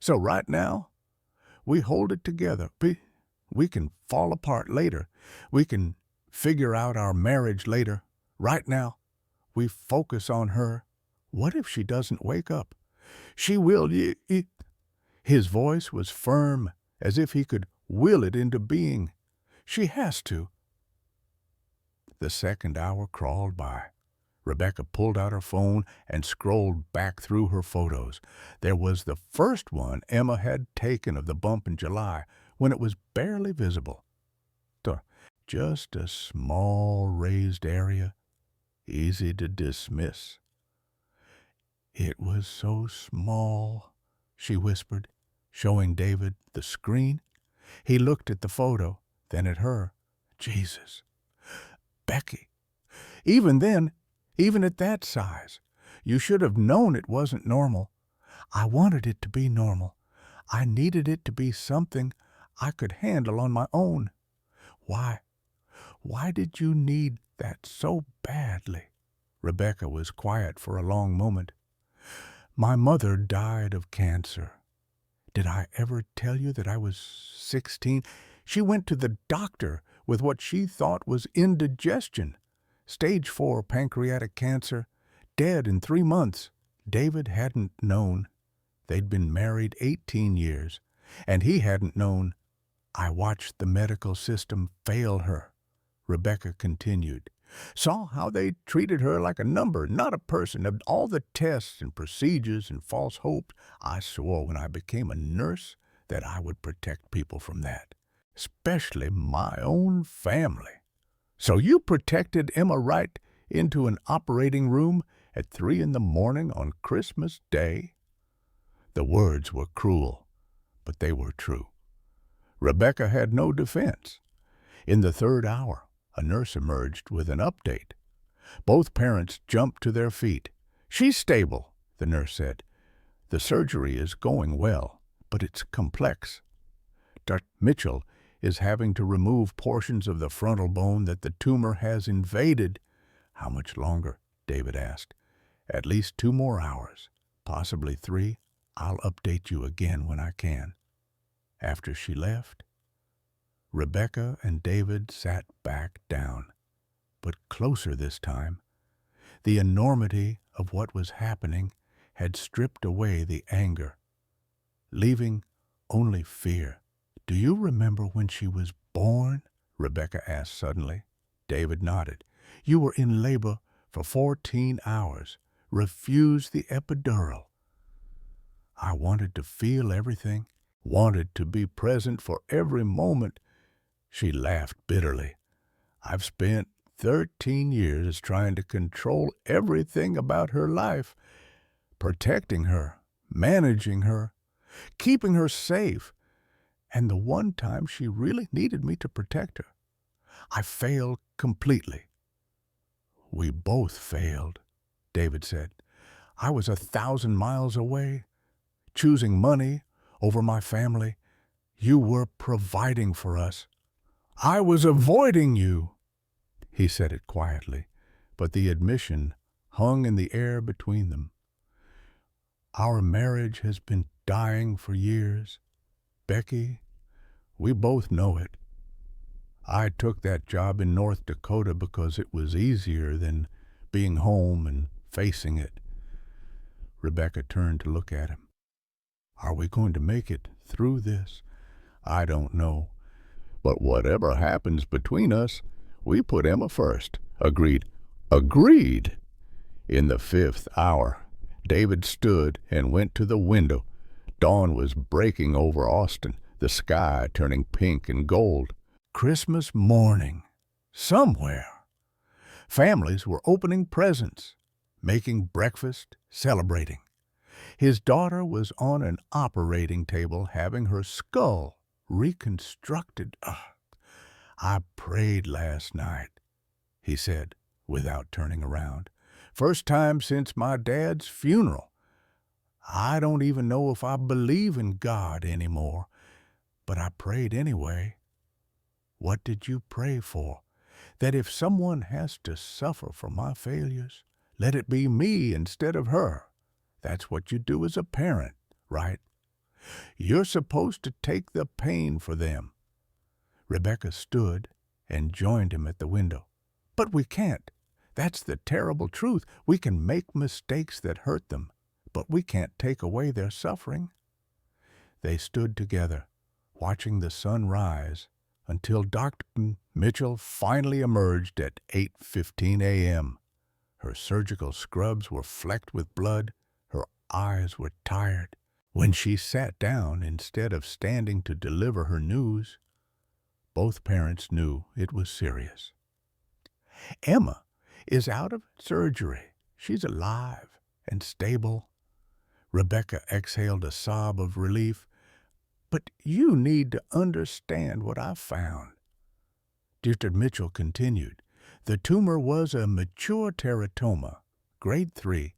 So right now, we hold it together. We can fall apart later. We can figure out our marriage later. Right now, we focus on her. What if she doesn't wake up? She will. His voice was firm, as if he could will it into being. She has to. The second hour crawled by. Rebecca pulled out her phone and scrolled back through her photos. There was the first one Emma had taken of the bump in July, when it was barely visible. Just a small raised area, easy to dismiss. It was so small, she whispered, showing David the screen. He looked at the photo, then at her. Jesus. Becky. Even then, even at that size, you should have known it wasn't normal. I wanted it to be normal. I needed it to be something I could handle on my own. Why did you need that so badly? Rebecca was quiet for a long moment. My mother died of cancer. Did I ever tell you that I was 16? She went to the doctor with what she thought was indigestion. Stage 4 pancreatic cancer, dead in 3 months. David hadn't known. They'd been married 18 years, and he hadn't known. I watched the medical system fail her. Rebecca continued. Saw how they treated her like a number, not a person. Of all the tests and procedures and false hopes, I swore when I became a nurse that I would protect people from that, especially my own family. So you protected Emma right into an operating room at 3 a.m. on Christmas Day? The words were cruel, but they were true. Rebecca had no defense. In the third hour, a nurse emerged with an update. Both parents jumped to their feet. She's stable, the nurse said. The surgery is going well, but it's complex. Dr. Mitchell is having to remove portions of the frontal bone that the tumor has invaded. How much longer? David asked. At least 2 more hours, possibly 3. I'll update you again when I can. After she left, Rebecca and David sat back down, but closer this time. The enormity of what was happening had stripped away the anger, leaving only fear. Do you remember when she was born? Rebecca asked suddenly. David nodded. You were in labor for 14 hours, refused the epidural. I wanted to feel everything, wanted to be present for every moment. She laughed bitterly. I've spent 13 years trying to control everything about her life, protecting her, managing her, keeping her safe. And the one time she really needed me to protect her, I failed completely. We both failed, David said. I was 1,000 miles away, choosing money over my family. You were providing for us. I was avoiding you. He said it quietly, but the admission hung in the air between them. Our marriage has been dying for years. Becky, we both know it. I took that job in North Dakota because it was easier than being home and facing it. Rebecca turned to look at him. Are we going to make it through this? I don't know. But whatever happens between us, we put Emma first. Agreed. Agreed! In the 5th hour, David stood and went to the window. Dawn was breaking over Austin, the sky turning pink and gold. Christmas morning. Somewhere. Families were opening presents, making breakfast, celebrating. His daughter was on an operating table having her skull reconstructed. I prayed last night, he said, without turning around. First time since my dad's funeral. I don't even know if I believe in God anymore, but I prayed anyway. What did you pray for? That if someone has to suffer for my failures, let it be me instead of her. That's what you do as a parent, right? You're supposed to take the pain for them. Rebecca stood and joined him at the window. But we can't. That's the terrible truth. We can make mistakes that hurt them, but we can't take away their suffering. They stood together, watching the sun rise, until Dr. Mitchell finally emerged at 8:15 a.m. Her surgical scrubs were flecked with blood. Her eyes were tired. When she sat down instead of standing to deliver her news, both parents knew it was serious. Emma is out of surgery. She's alive and stable. Rebecca exhaled a sob of relief. But you need to understand what I found. Dr. Mitchell continued. The tumor was a mature teratoma, grade 3.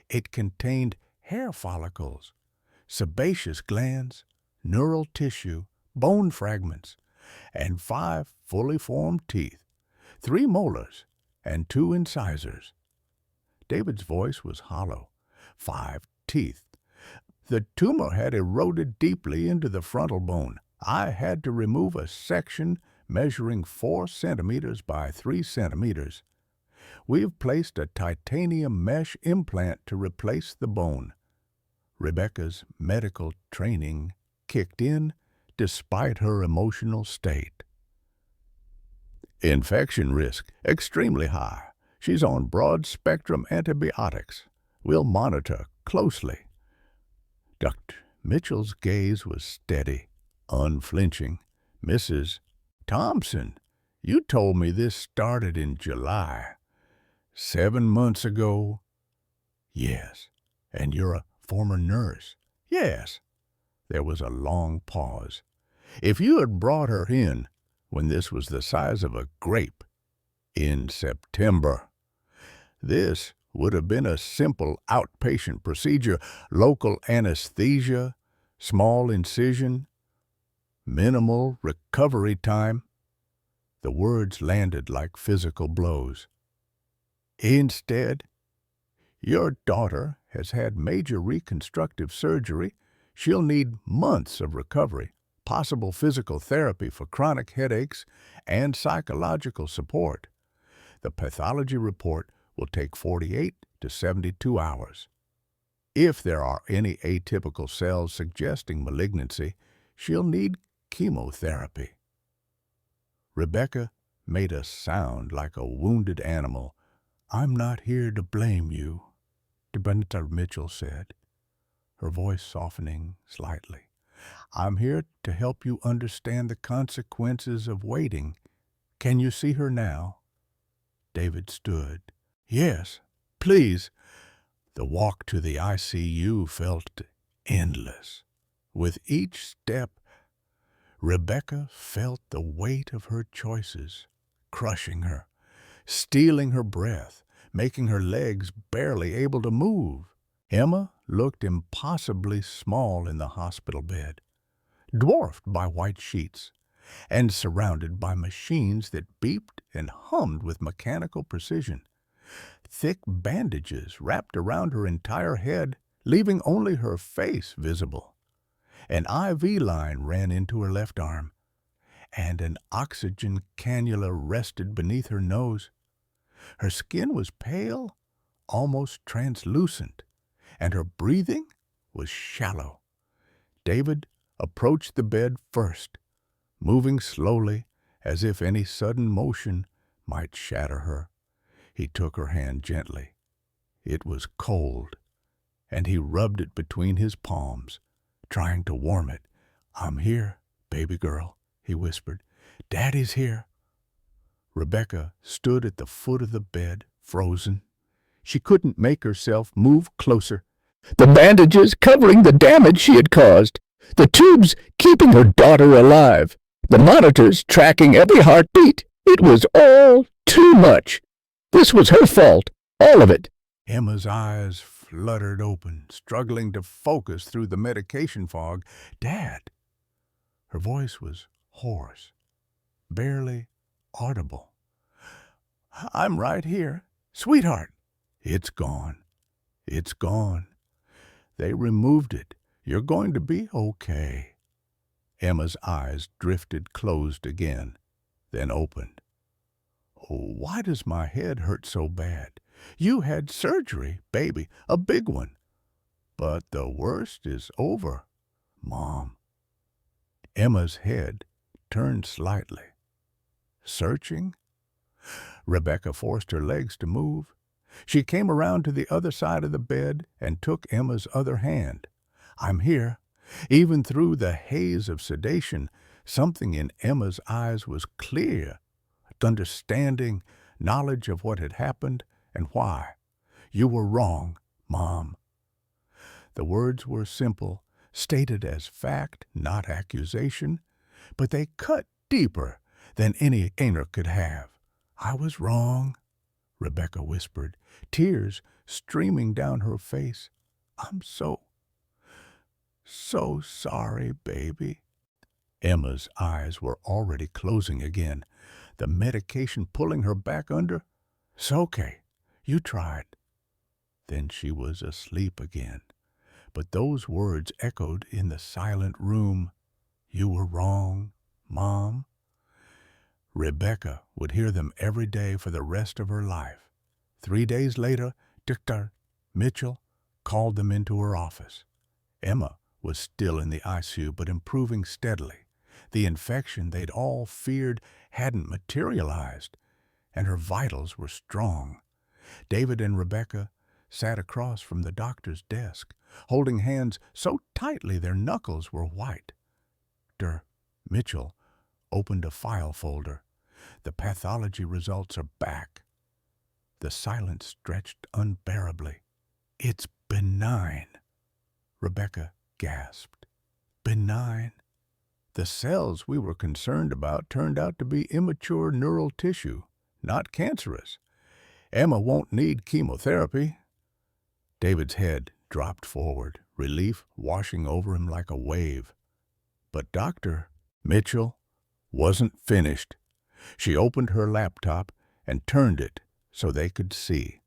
It contained hair follicles, sebaceous glands, neural tissue, bone fragments, and 5 fully formed teeth, 3 molars, and 2 incisors. David's voice was hollow. 5 teeth. The tumor had eroded deeply into the frontal bone. I had to remove a section measuring 4 centimeters by 3 centimeters. We've placed a titanium mesh implant to replace the bone. Rebecca's medical training kicked in despite her emotional state. Infection risk extremely high. She's on broad-spectrum antibiotics. We'll monitor closely. Dr. Mitchell's gaze was steady, unflinching. Mrs. Thompson, you told me this started in July. 7 months ago? Yes. And you're a former nurse? Yes. There was a long pause. If you had brought her in when this was the size of a grape, in September, this would have been a simple outpatient procedure, local anesthesia, small incision, minimal recovery time. The words landed like physical blows. Instead, your daughter has had major reconstructive surgery. She'll need months of recovery, possible physical therapy for chronic headaches, and psychological support. The pathology report will take 48 to 72 hours. If there are any atypical cells suggesting malignancy, she'll need chemotherapy. Rebecca made a sound like a wounded animal. I'm not here to blame you, Dr. Mitchell said, her voice softening slightly. I'm here to help you understand the consequences of waiting. Can you see her now? David stood. Yes, please. The walk to the ICU felt endless. With each step, Rebecca felt the weight of her choices, crushing her, stealing her breath, making her legs barely able to move. Emma looked impossibly small in the hospital bed, dwarfed by white sheets, and surrounded by machines that beeped and hummed with mechanical precision. Thick bandages wrapped around her entire head, leaving only her face visible. An IV line ran into her left arm, and an oxygen cannula rested beneath her nose. Her skin was pale, almost translucent, and her breathing was shallow. David approached the bed first, moving slowly as if any sudden motion might shatter her. He took her hand gently. It was cold, and he rubbed it between his palms, trying to warm it. I'm here, baby girl, he whispered. Daddy's here. Rebecca stood at the foot of the bed, frozen. She couldn't make herself move closer. The bandages covering the damage she had caused. The tubes keeping her daughter alive. The monitors tracking every heartbeat. It was all too much. This was her fault, all of it. Emma's eyes fluttered open, struggling to focus through the medication fog. Dad. Her voice was hoarse. barely audible. "I'm right here. Sweetheart." "It's gone. It's gone. They removed it. You're going to be okay." Emma's eyes drifted closed again, then opened. "Oh, why does my head hurt so bad? You had surgery, baby, a big one. But the worst is over, Mom." Emma's head turned slightly. Searching? Rebecca forced her legs to move. She came around to the other side of the bed and took Emma's other hand. "I'm here." Even through the haze of sedation, something in Emma's eyes was clear. Understanding, knowledge of what had happened and why. "You were wrong, Mom." The words were simple, stated as fact, not accusation, but they cut deeper than any anger could have. "I was wrong," Rebecca whispered, tears streaming down her face. "I'm so sorry, baby." Emma's eyes were already closing again, the medication pulling her back under. "It's okay. You tried." Then she was asleep again. But those words echoed in the silent room. "You were wrong, Mom." Rebecca would hear them every day for the rest of her life. 3 days later, Dr. Mitchell called them into her office. Emma was still in the ICU, but improving steadily. The infection they'd all feared hadn't materialized, and her vitals were strong. David and Rebecca sat across from the doctor's desk, holding hands so tightly their knuckles were white. Dr. Mitchell opened a file folder. "The pathology results are back." The silence stretched unbearably. "It's benign." Rebecca gasped. "Benign?" The cells we were concerned about turned out to be immature neural tissue, not cancerous. Emma won't need chemotherapy. David's head dropped forward, relief washing over him like a wave. But Dr. Mitchell wasn't finished. She opened her laptop and turned it so they could see.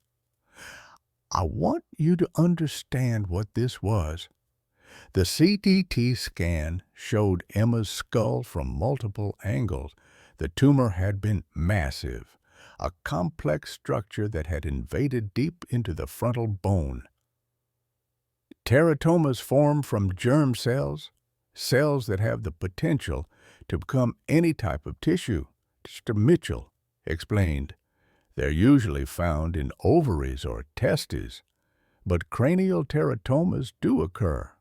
"I want you to understand what this was." The CT scan showed Emma's skull from multiple angles. The tumor had been massive, a complex structure that had invaded deep into the frontal bone. Teratomas form from germ cells, cells that have the potential to become any type of tissue. Mr. Mitchell explained. They're usually found in ovaries or testes, but cranial teratomas do occur.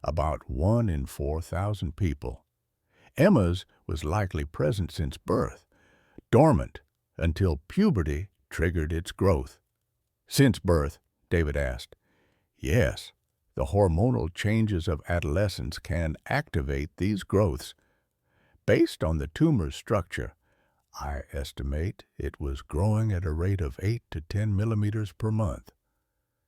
About 1 in 4,000 people. Emma's was likely present since birth, dormant until puberty triggered its growth. "Since birth?" David asked. "Yes, the hormonal changes of adolescence can activate these growths. Based on the tumor's structure, I estimate it was growing at a rate of 8 to 10 millimeters per month."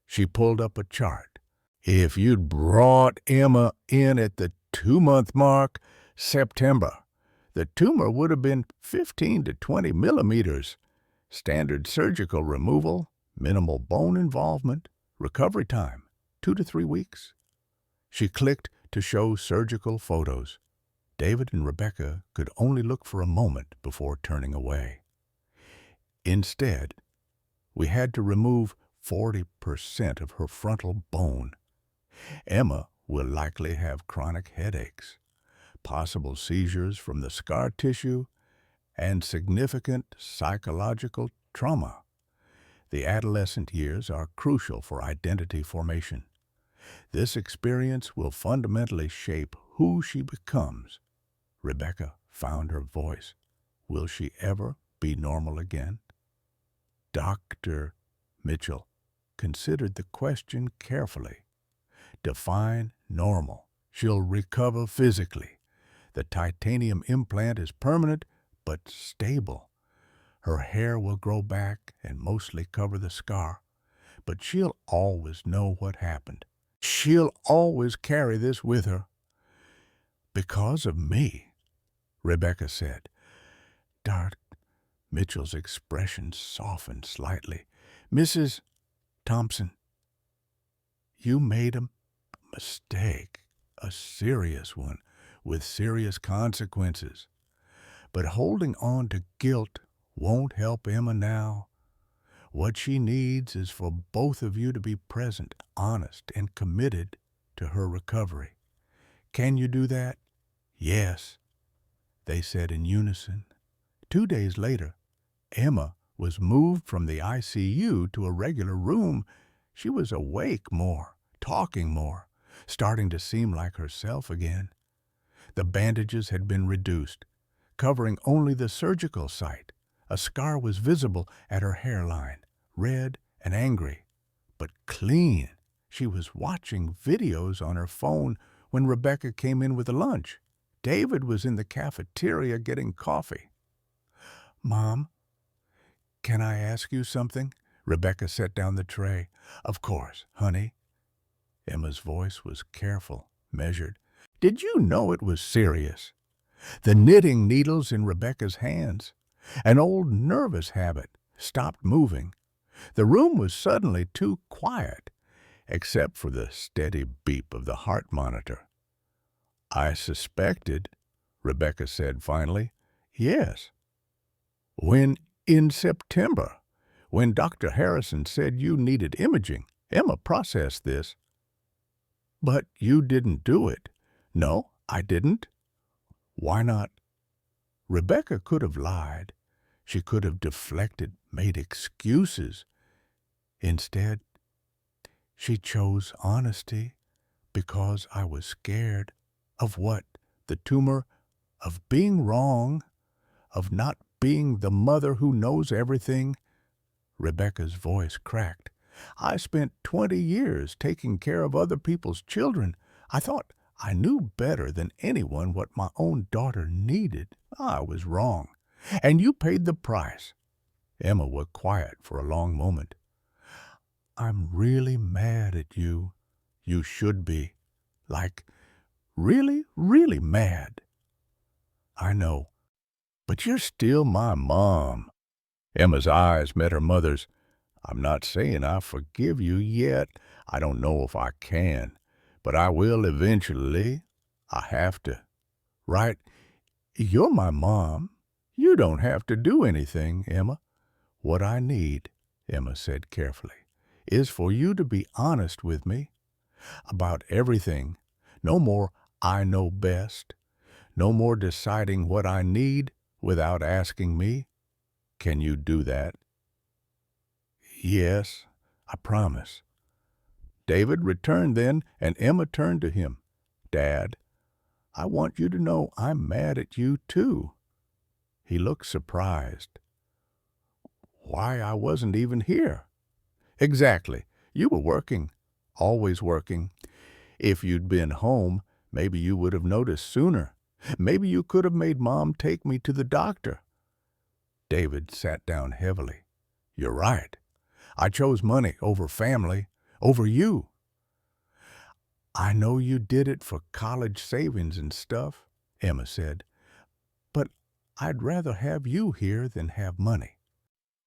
She pulled up a chart. "If you'd brought Emma in at the 2-month mark, September, the tumor would have been 15 to 20 millimeters. Standard surgical removal, minimal bone involvement, recovery time, 2 to 3 weeks." She clicked to show surgical photos. David and Rebecca could only look for a moment before turning away. "Instead, we had to remove 40% of her frontal bone. Emma will likely have chronic headaches, possible seizures from the scar tissue, and significant psychological trauma. The adolescent years are crucial for identity formation. This experience will fundamentally shape who she becomes." Rebecca found her voice. "Will she ever be normal again?" Dr. Mitchell considered the question carefully. "Define normal. She'll recover physically. The titanium implant is permanent but stable. Her hair will grow back and mostly cover the scar, but she'll always know what happened. She'll always carry this with her." "Because of me," Rebecca said. start. Mitchell's expression softened slightly. Mrs. Thompson, you made a mistake, a serious one, with serious consequences. But holding on to guilt won't help Emma now. What she needs is for both of you to be present, honest, and committed to her recovery. Can you do that? Yes, they said in unison. 2 days later, Emma was moved from the ICU to a regular room. She was awake more, talking more, starting to seem like herself again. The bandages had been reduced, covering only the surgical site. A scar was visible at her hairline, red and angry, but clean. She was watching videos on her phone when Rebecca came in with the lunch. David was in the cafeteria getting coffee. Mom, can I ask you something? Rebecca set down the tray. Of course, honey. Emma's voice was careful, measured. Did you know it was serious? The knitting needles in Rebecca's hands, an old nervous habit, stopped moving. The room was suddenly too quiet, except for the steady beep of the heart monitor. I suspected, Rebecca said finally. Yes. When in September, when Dr. Harrison said you needed imaging, Emma processed this. But you didn't do it. No, I didn't. Why not? Rebecca could have lied. She could have deflected, made excuses. Instead, she chose honesty because I was scared. Of what? The tumor? Of being wrong? Of not being the mother who knows everything? Rebecca's voice cracked. I spent 20 years taking care of other people's children. I thought I knew better than anyone what my own daughter needed. I was wrong. And you paid the price. Emma was quiet for a long moment. I'm really mad at you. You should be. Like, really, really mad. I know. But you're still my mom. Emma's eyes met her mother's. I'm not saying I forgive you yet. I don't know if I can. But I will eventually. I have to. Right? You're my mom. You don't have to do anything, Emma. What I need, Emma said carefully, is for you to be honest with me about everything. No more I know best. No more deciding what I need without asking me. Can you do that? Yes, I promise. David returned then, and Emma turned to him. Dad, I want you to know I'm mad at you too. He looked surprised. Why, I wasn't even here. Exactly. You were working, always working. If you'd been home, maybe you would have noticed sooner. Maybe you could have made Mom take me to the doctor. David sat down heavily. You're right. I chose money over family, over you. I know you did it for college savings and stuff, Emma said, but I'd rather have you here than have money.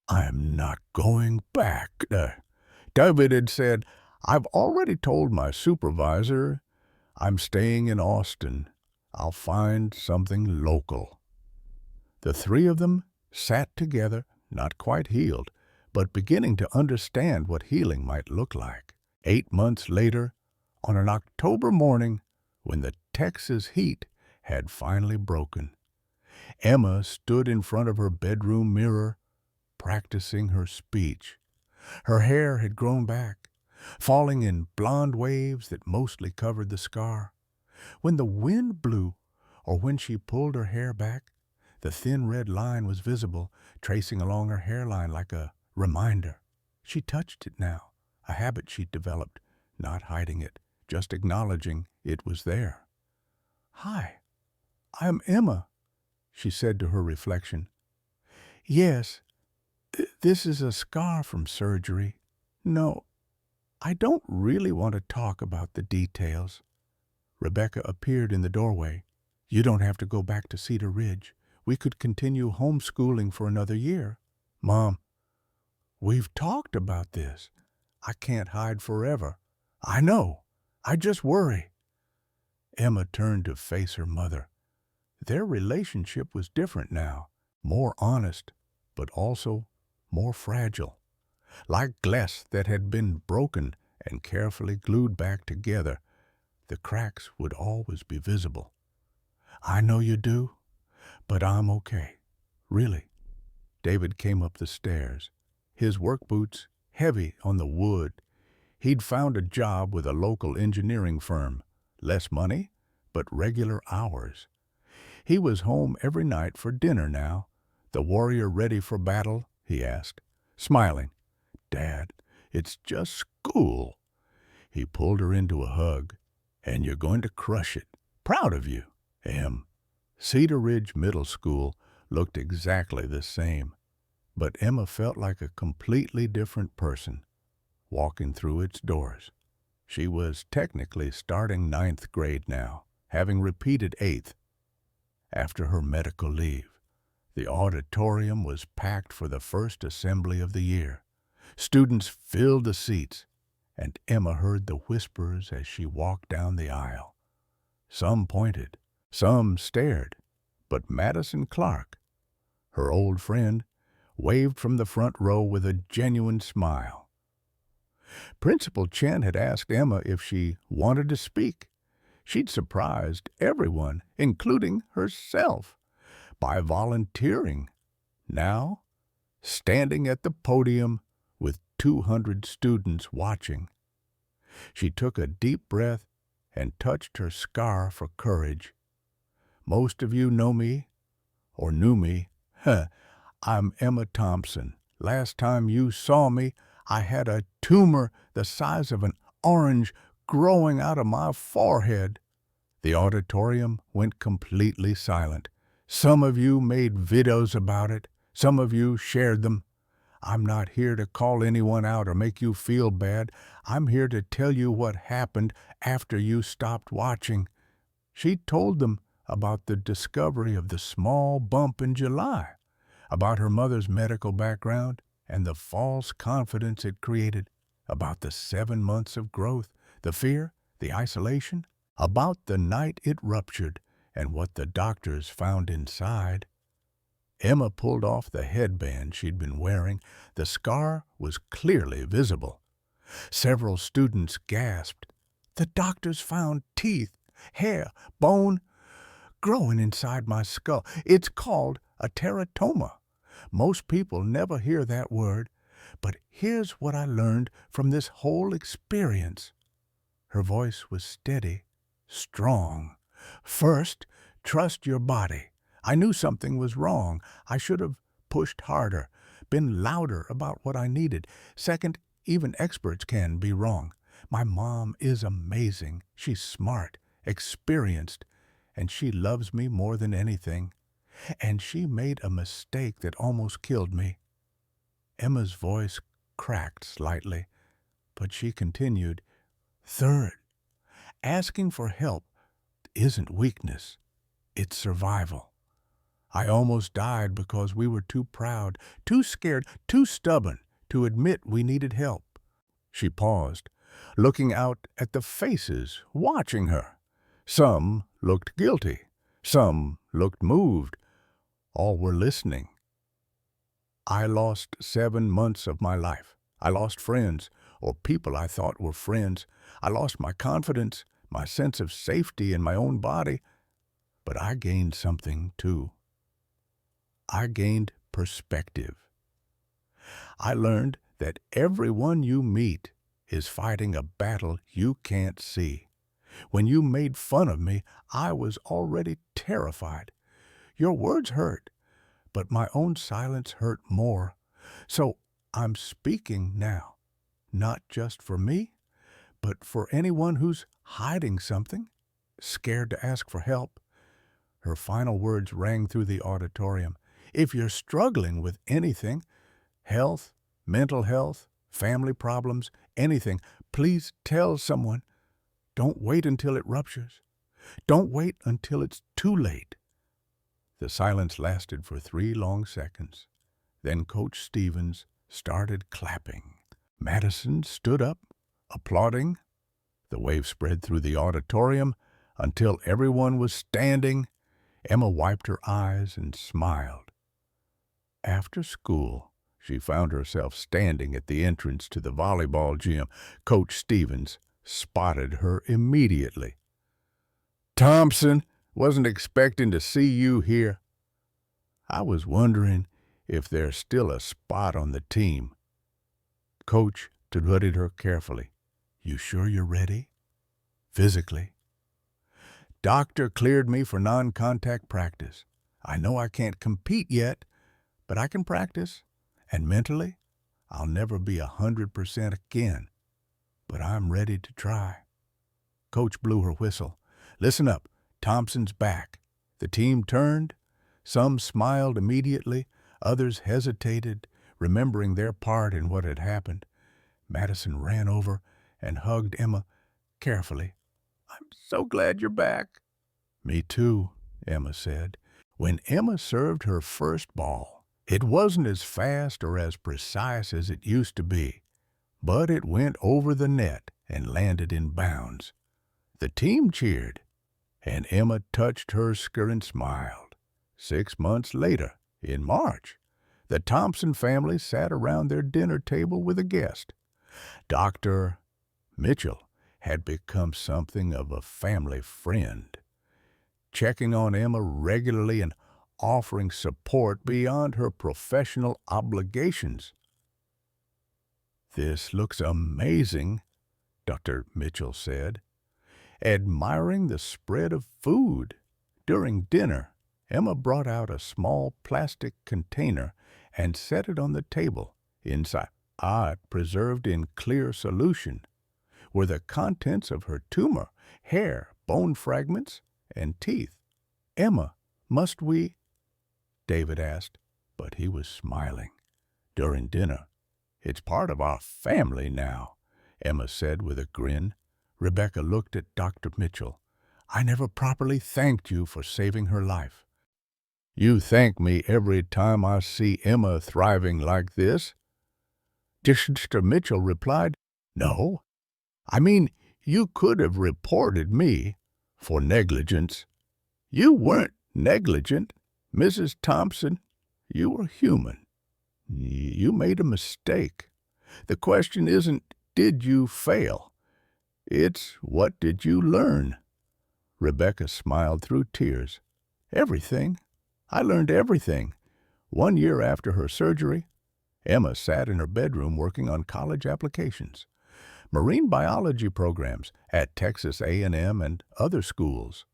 I'm not going back. David had said, I've already told my supervisor I'm staying in Austin. I'll find something local. The three of them sat together, not quite healed, but beginning to understand what healing might look like. 8 months later, on an October morning, when the Texas heat had finally broken, Emma stood in front of her bedroom mirror, practicing her speech. Her hair had grown back, falling in blonde waves that mostly covered the scar. When the wind blew, or when she pulled her hair back, the thin red line was visible, tracing along her hairline like a reminder. She touched it now, a habit she'd developed, not hiding it, just acknowledging it was there. Hi, I'm Emma, she said to her reflection. Yes, this is a scar from surgery. No, I don't really want to talk about the details. Rebecca appeared in the doorway. You don't have to go back to Cedar Ridge. we could continue homeschooling for another year. Mom, we've talked about this. I can't hide forever. I know. I just worry. Emma turned to face her mother. Their relationship was different now, more honest, but also more fragile. Like glass that had been broken and carefully glued back together, the cracks would always be visible. I know you do, but I'm okay. Really. David came up the stairs, his work boots heavy on the wood. He'd found a job with a local engineering firm. Less money, but regular hours. He was home every night for dinner now. The warrior ready for battle? He asked, smiling. Dad, it's just school. He pulled her into a hug. And you're going to crush it. Proud of you, Em. Cedar Ridge Middle School looked exactly the same, but Emma felt like a completely different person walking through its doors. She was technically starting 9th grade now, having repeated 8th. After her medical leave, the auditorium was packed for the first assembly of the year. Students filled the seats, and Emma heard the whispers as she walked down the aisle. Some pointed, some stared, but Madison Clark, her old friend, waved from the front row with a genuine smile. Principal Chen had asked Emma if she wanted to speak. She'd surprised everyone, including herself, by volunteering. Now, standing at the podium with 200 students watching, she took a deep breath and touched her scar for courage. Most of you know me, or knew me. I'm Emma Thompson. Last time you saw me, I had a tumor the size of an orange growing out of my forehead. The auditorium went completely silent. Some of you made videos about it. Some of you shared them. I'm not here to call anyone out or make you feel bad. I'm here to tell you what happened after you stopped watching. She told them about the discovery of the small bump in July, about her mother's medical background and the false confidence it created, about the 7 months of growth, the fear, the isolation, about the night it ruptured and what the doctors found inside. Emma pulled off the headband she'd been wearing. The scar was clearly visible. Several students gasped. The doctors found teeth, hair, bone growing inside my skull. It's called a teratoma. Most people never hear that word, but here's what I learned from this whole experience. Her voice was steady, strong. First, trust your body. I knew something was wrong. I should have pushed harder, been louder about what I needed. Second, even experts can be wrong. My mom is amazing. She's smart, experienced, and she loves me more than anything. And she made a mistake that almost killed me. Emma's voice cracked slightly, but she continued. Third, asking for help isn't weakness. It's survival. I almost died because we were too proud, too scared, too stubborn to admit we needed help. She paused, looking out at the faces watching her. Some looked guilty. Some looked moved. All were listening. I lost 7 months of my life. I lost friends, or people I thought were friends. I lost my confidence, my sense of safety in my own body. But I gained something, too. I gained perspective. I learned that everyone you meet is fighting a battle you can't see. When you made fun of me, I was already terrified. Your words hurt, but my own silence hurt more. So I'm speaking now, not just for me, but for anyone who's hiding something, scared to ask for help. Her final words rang through the auditorium. If you're struggling with anything, health, mental health, family problems, anything, please tell someone. Don't wait until it ruptures. Don't wait until it's too late. The silence lasted for 3 long seconds. Then Coach Stevens started clapping. Madison stood up, applauding. The wave spread through the auditorium until everyone was standing. Emma wiped her eyes and smiled. After school, she found herself standing at the entrance to the volleyball gym. Coach Stevens spotted her immediately. "Thompson, wasn't expecting to see you here. I was wondering if there's still a spot on the team." Coach tutored her carefully. "You sure you're ready? Physically?" "Doctor cleared me for non-contact practice. I know I can't compete yet, but I can practice. And mentally, I'll never be 100% again. But I'm ready to try." Coach blew her whistle. "Listen up. Thompson's back." The team turned. Some smiled immediately. Others hesitated, remembering their part in what had happened. Madison ran over and hugged Emma carefully. "I'm so glad you're back." "Me too," Emma said. When Emma served her first ball, it wasn't as fast or as precise as it used to be, but it went over the net and landed in bounds. The team cheered, and Emma touched her skirt and smiled. 6 months later, in March, the Thompson family sat around their dinner table with a guest. Dr. Mitchell had become something of a family friend, checking on Emma regularly and offering support beyond her professional obligations. "This looks amazing," Dr. Mitchell said, admiring the spread of food. During dinner, Emma brought out a small plastic container and set it on the table. Inside, preserved in clear solution, were the contents of her tumor, hair, bone fragments, and teeth. "Emma, must we?" David asked, but he was smiling. During dinner, "It's part of our family now," Emma said with a grin. Rebecca looked at Dr. Mitchell. "I never properly thanked you for saving her life." "You thank me every time I see Emma thriving like this." Dr. Mitchell replied, "No, I mean, you could have reported me for negligence." "You weren't negligent, Mrs. Thompson. You were human. You made a mistake. The question isn't, did you fail? It's, what did you learn?" Rebecca smiled through tears. "Everything. I learned everything." 1 year after her surgery, Emma sat in her bedroom working on college applications, marine biology programs at Texas A&M and other schools.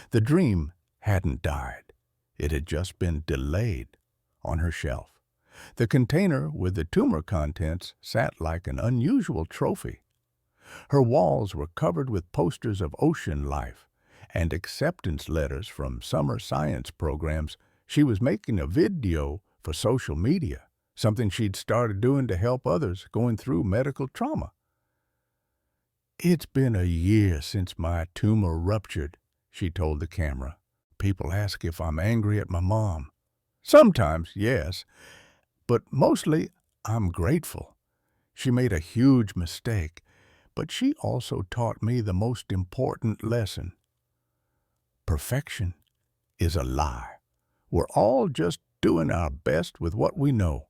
The dream hadn't died. It had just been delayed on her shelf. The container with the tumor contents sat like an unusual trophy. Her walls were covered with posters of ocean life and acceptance letters from summer science programs. She was making a video for social media, something she'd started doing to help others going through medical trauma. "It's been a year since my tumor ruptured," she told the camera. "People ask if I'm angry at my mom. Sometimes, yes, but mostly I'm grateful. She made a huge mistake, but she also taught me the most important lesson. Perfection is a lie. We're all just doing our best with what we know.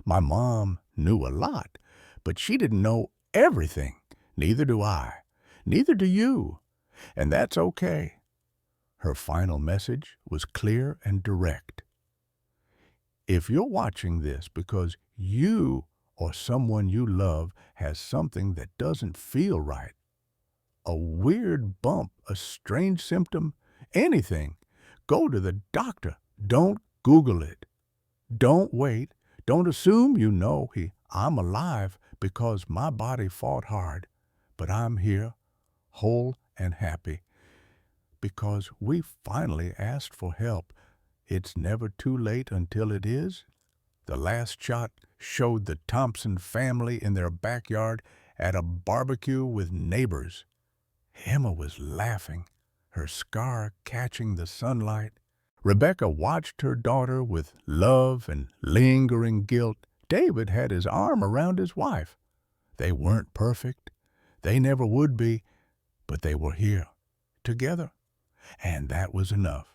My mom knew a lot, but she didn't know everything. Neither do I. Neither do you. And that's okay." Her final message was clear and direct. If you're watching this because you or someone you love has something that doesn't feel right, a weird bump, a strange symptom, anything, go to the doctor. Don't Google it. Don't wait. Don't assume you know I'm alive because my body fought hard, but I'm here, whole and happy, because we finally asked for help. It's never too late until it is. The last shot showed the Thompson family in their backyard at a barbecue with neighbors. Emma was laughing, her scar catching the sunlight. Rebecca watched her daughter with love and lingering guilt. David had his arm around his wife. They weren't perfect. They never would be, but they were here, together, and that was enough.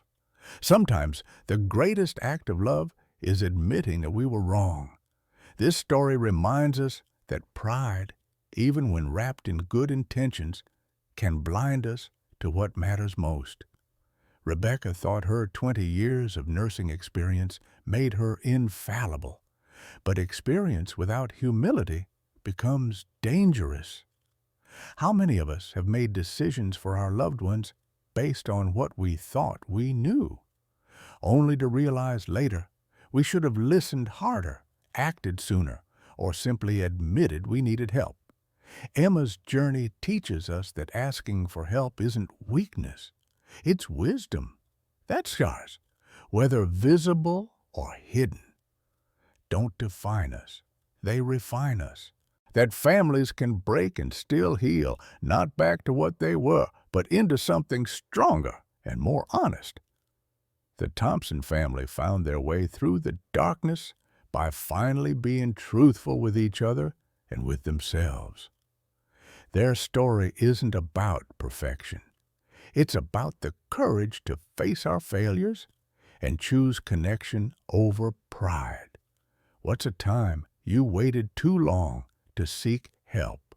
Sometimes the greatest act of love is admitting that we were wrong. This story reminds us that pride, even when wrapped in good intentions, can blind us to what matters most. Rebecca thought her 20 years of nursing experience made her infallible, but experience without humility becomes dangerous. How many of us have made decisions for our loved ones based on what we thought we knew, only to realize later we should have listened harder, acted sooner, or simply admitted we needed help? Emma's journey teaches us that asking for help isn't weakness, it's wisdom. That's scars, whether visible or hidden, don't define us. They refine us. That families can break and still heal, not back to what they were, but into something stronger and more honest. The Thompson family found their way through the darkness by finally being truthful with each other and with themselves. Their story isn't about perfection. It's about the courage to face our failures and choose connection over pride. What's a time you waited too long to seek help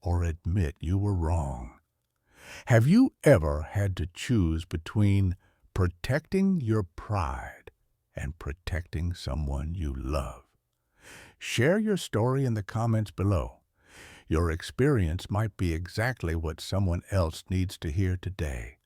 or admit you were wrong? Have you ever had to choose between protecting your pride and protecting someone you love? Share your story in the comments below. Your experience might be exactly what someone else needs to hear today.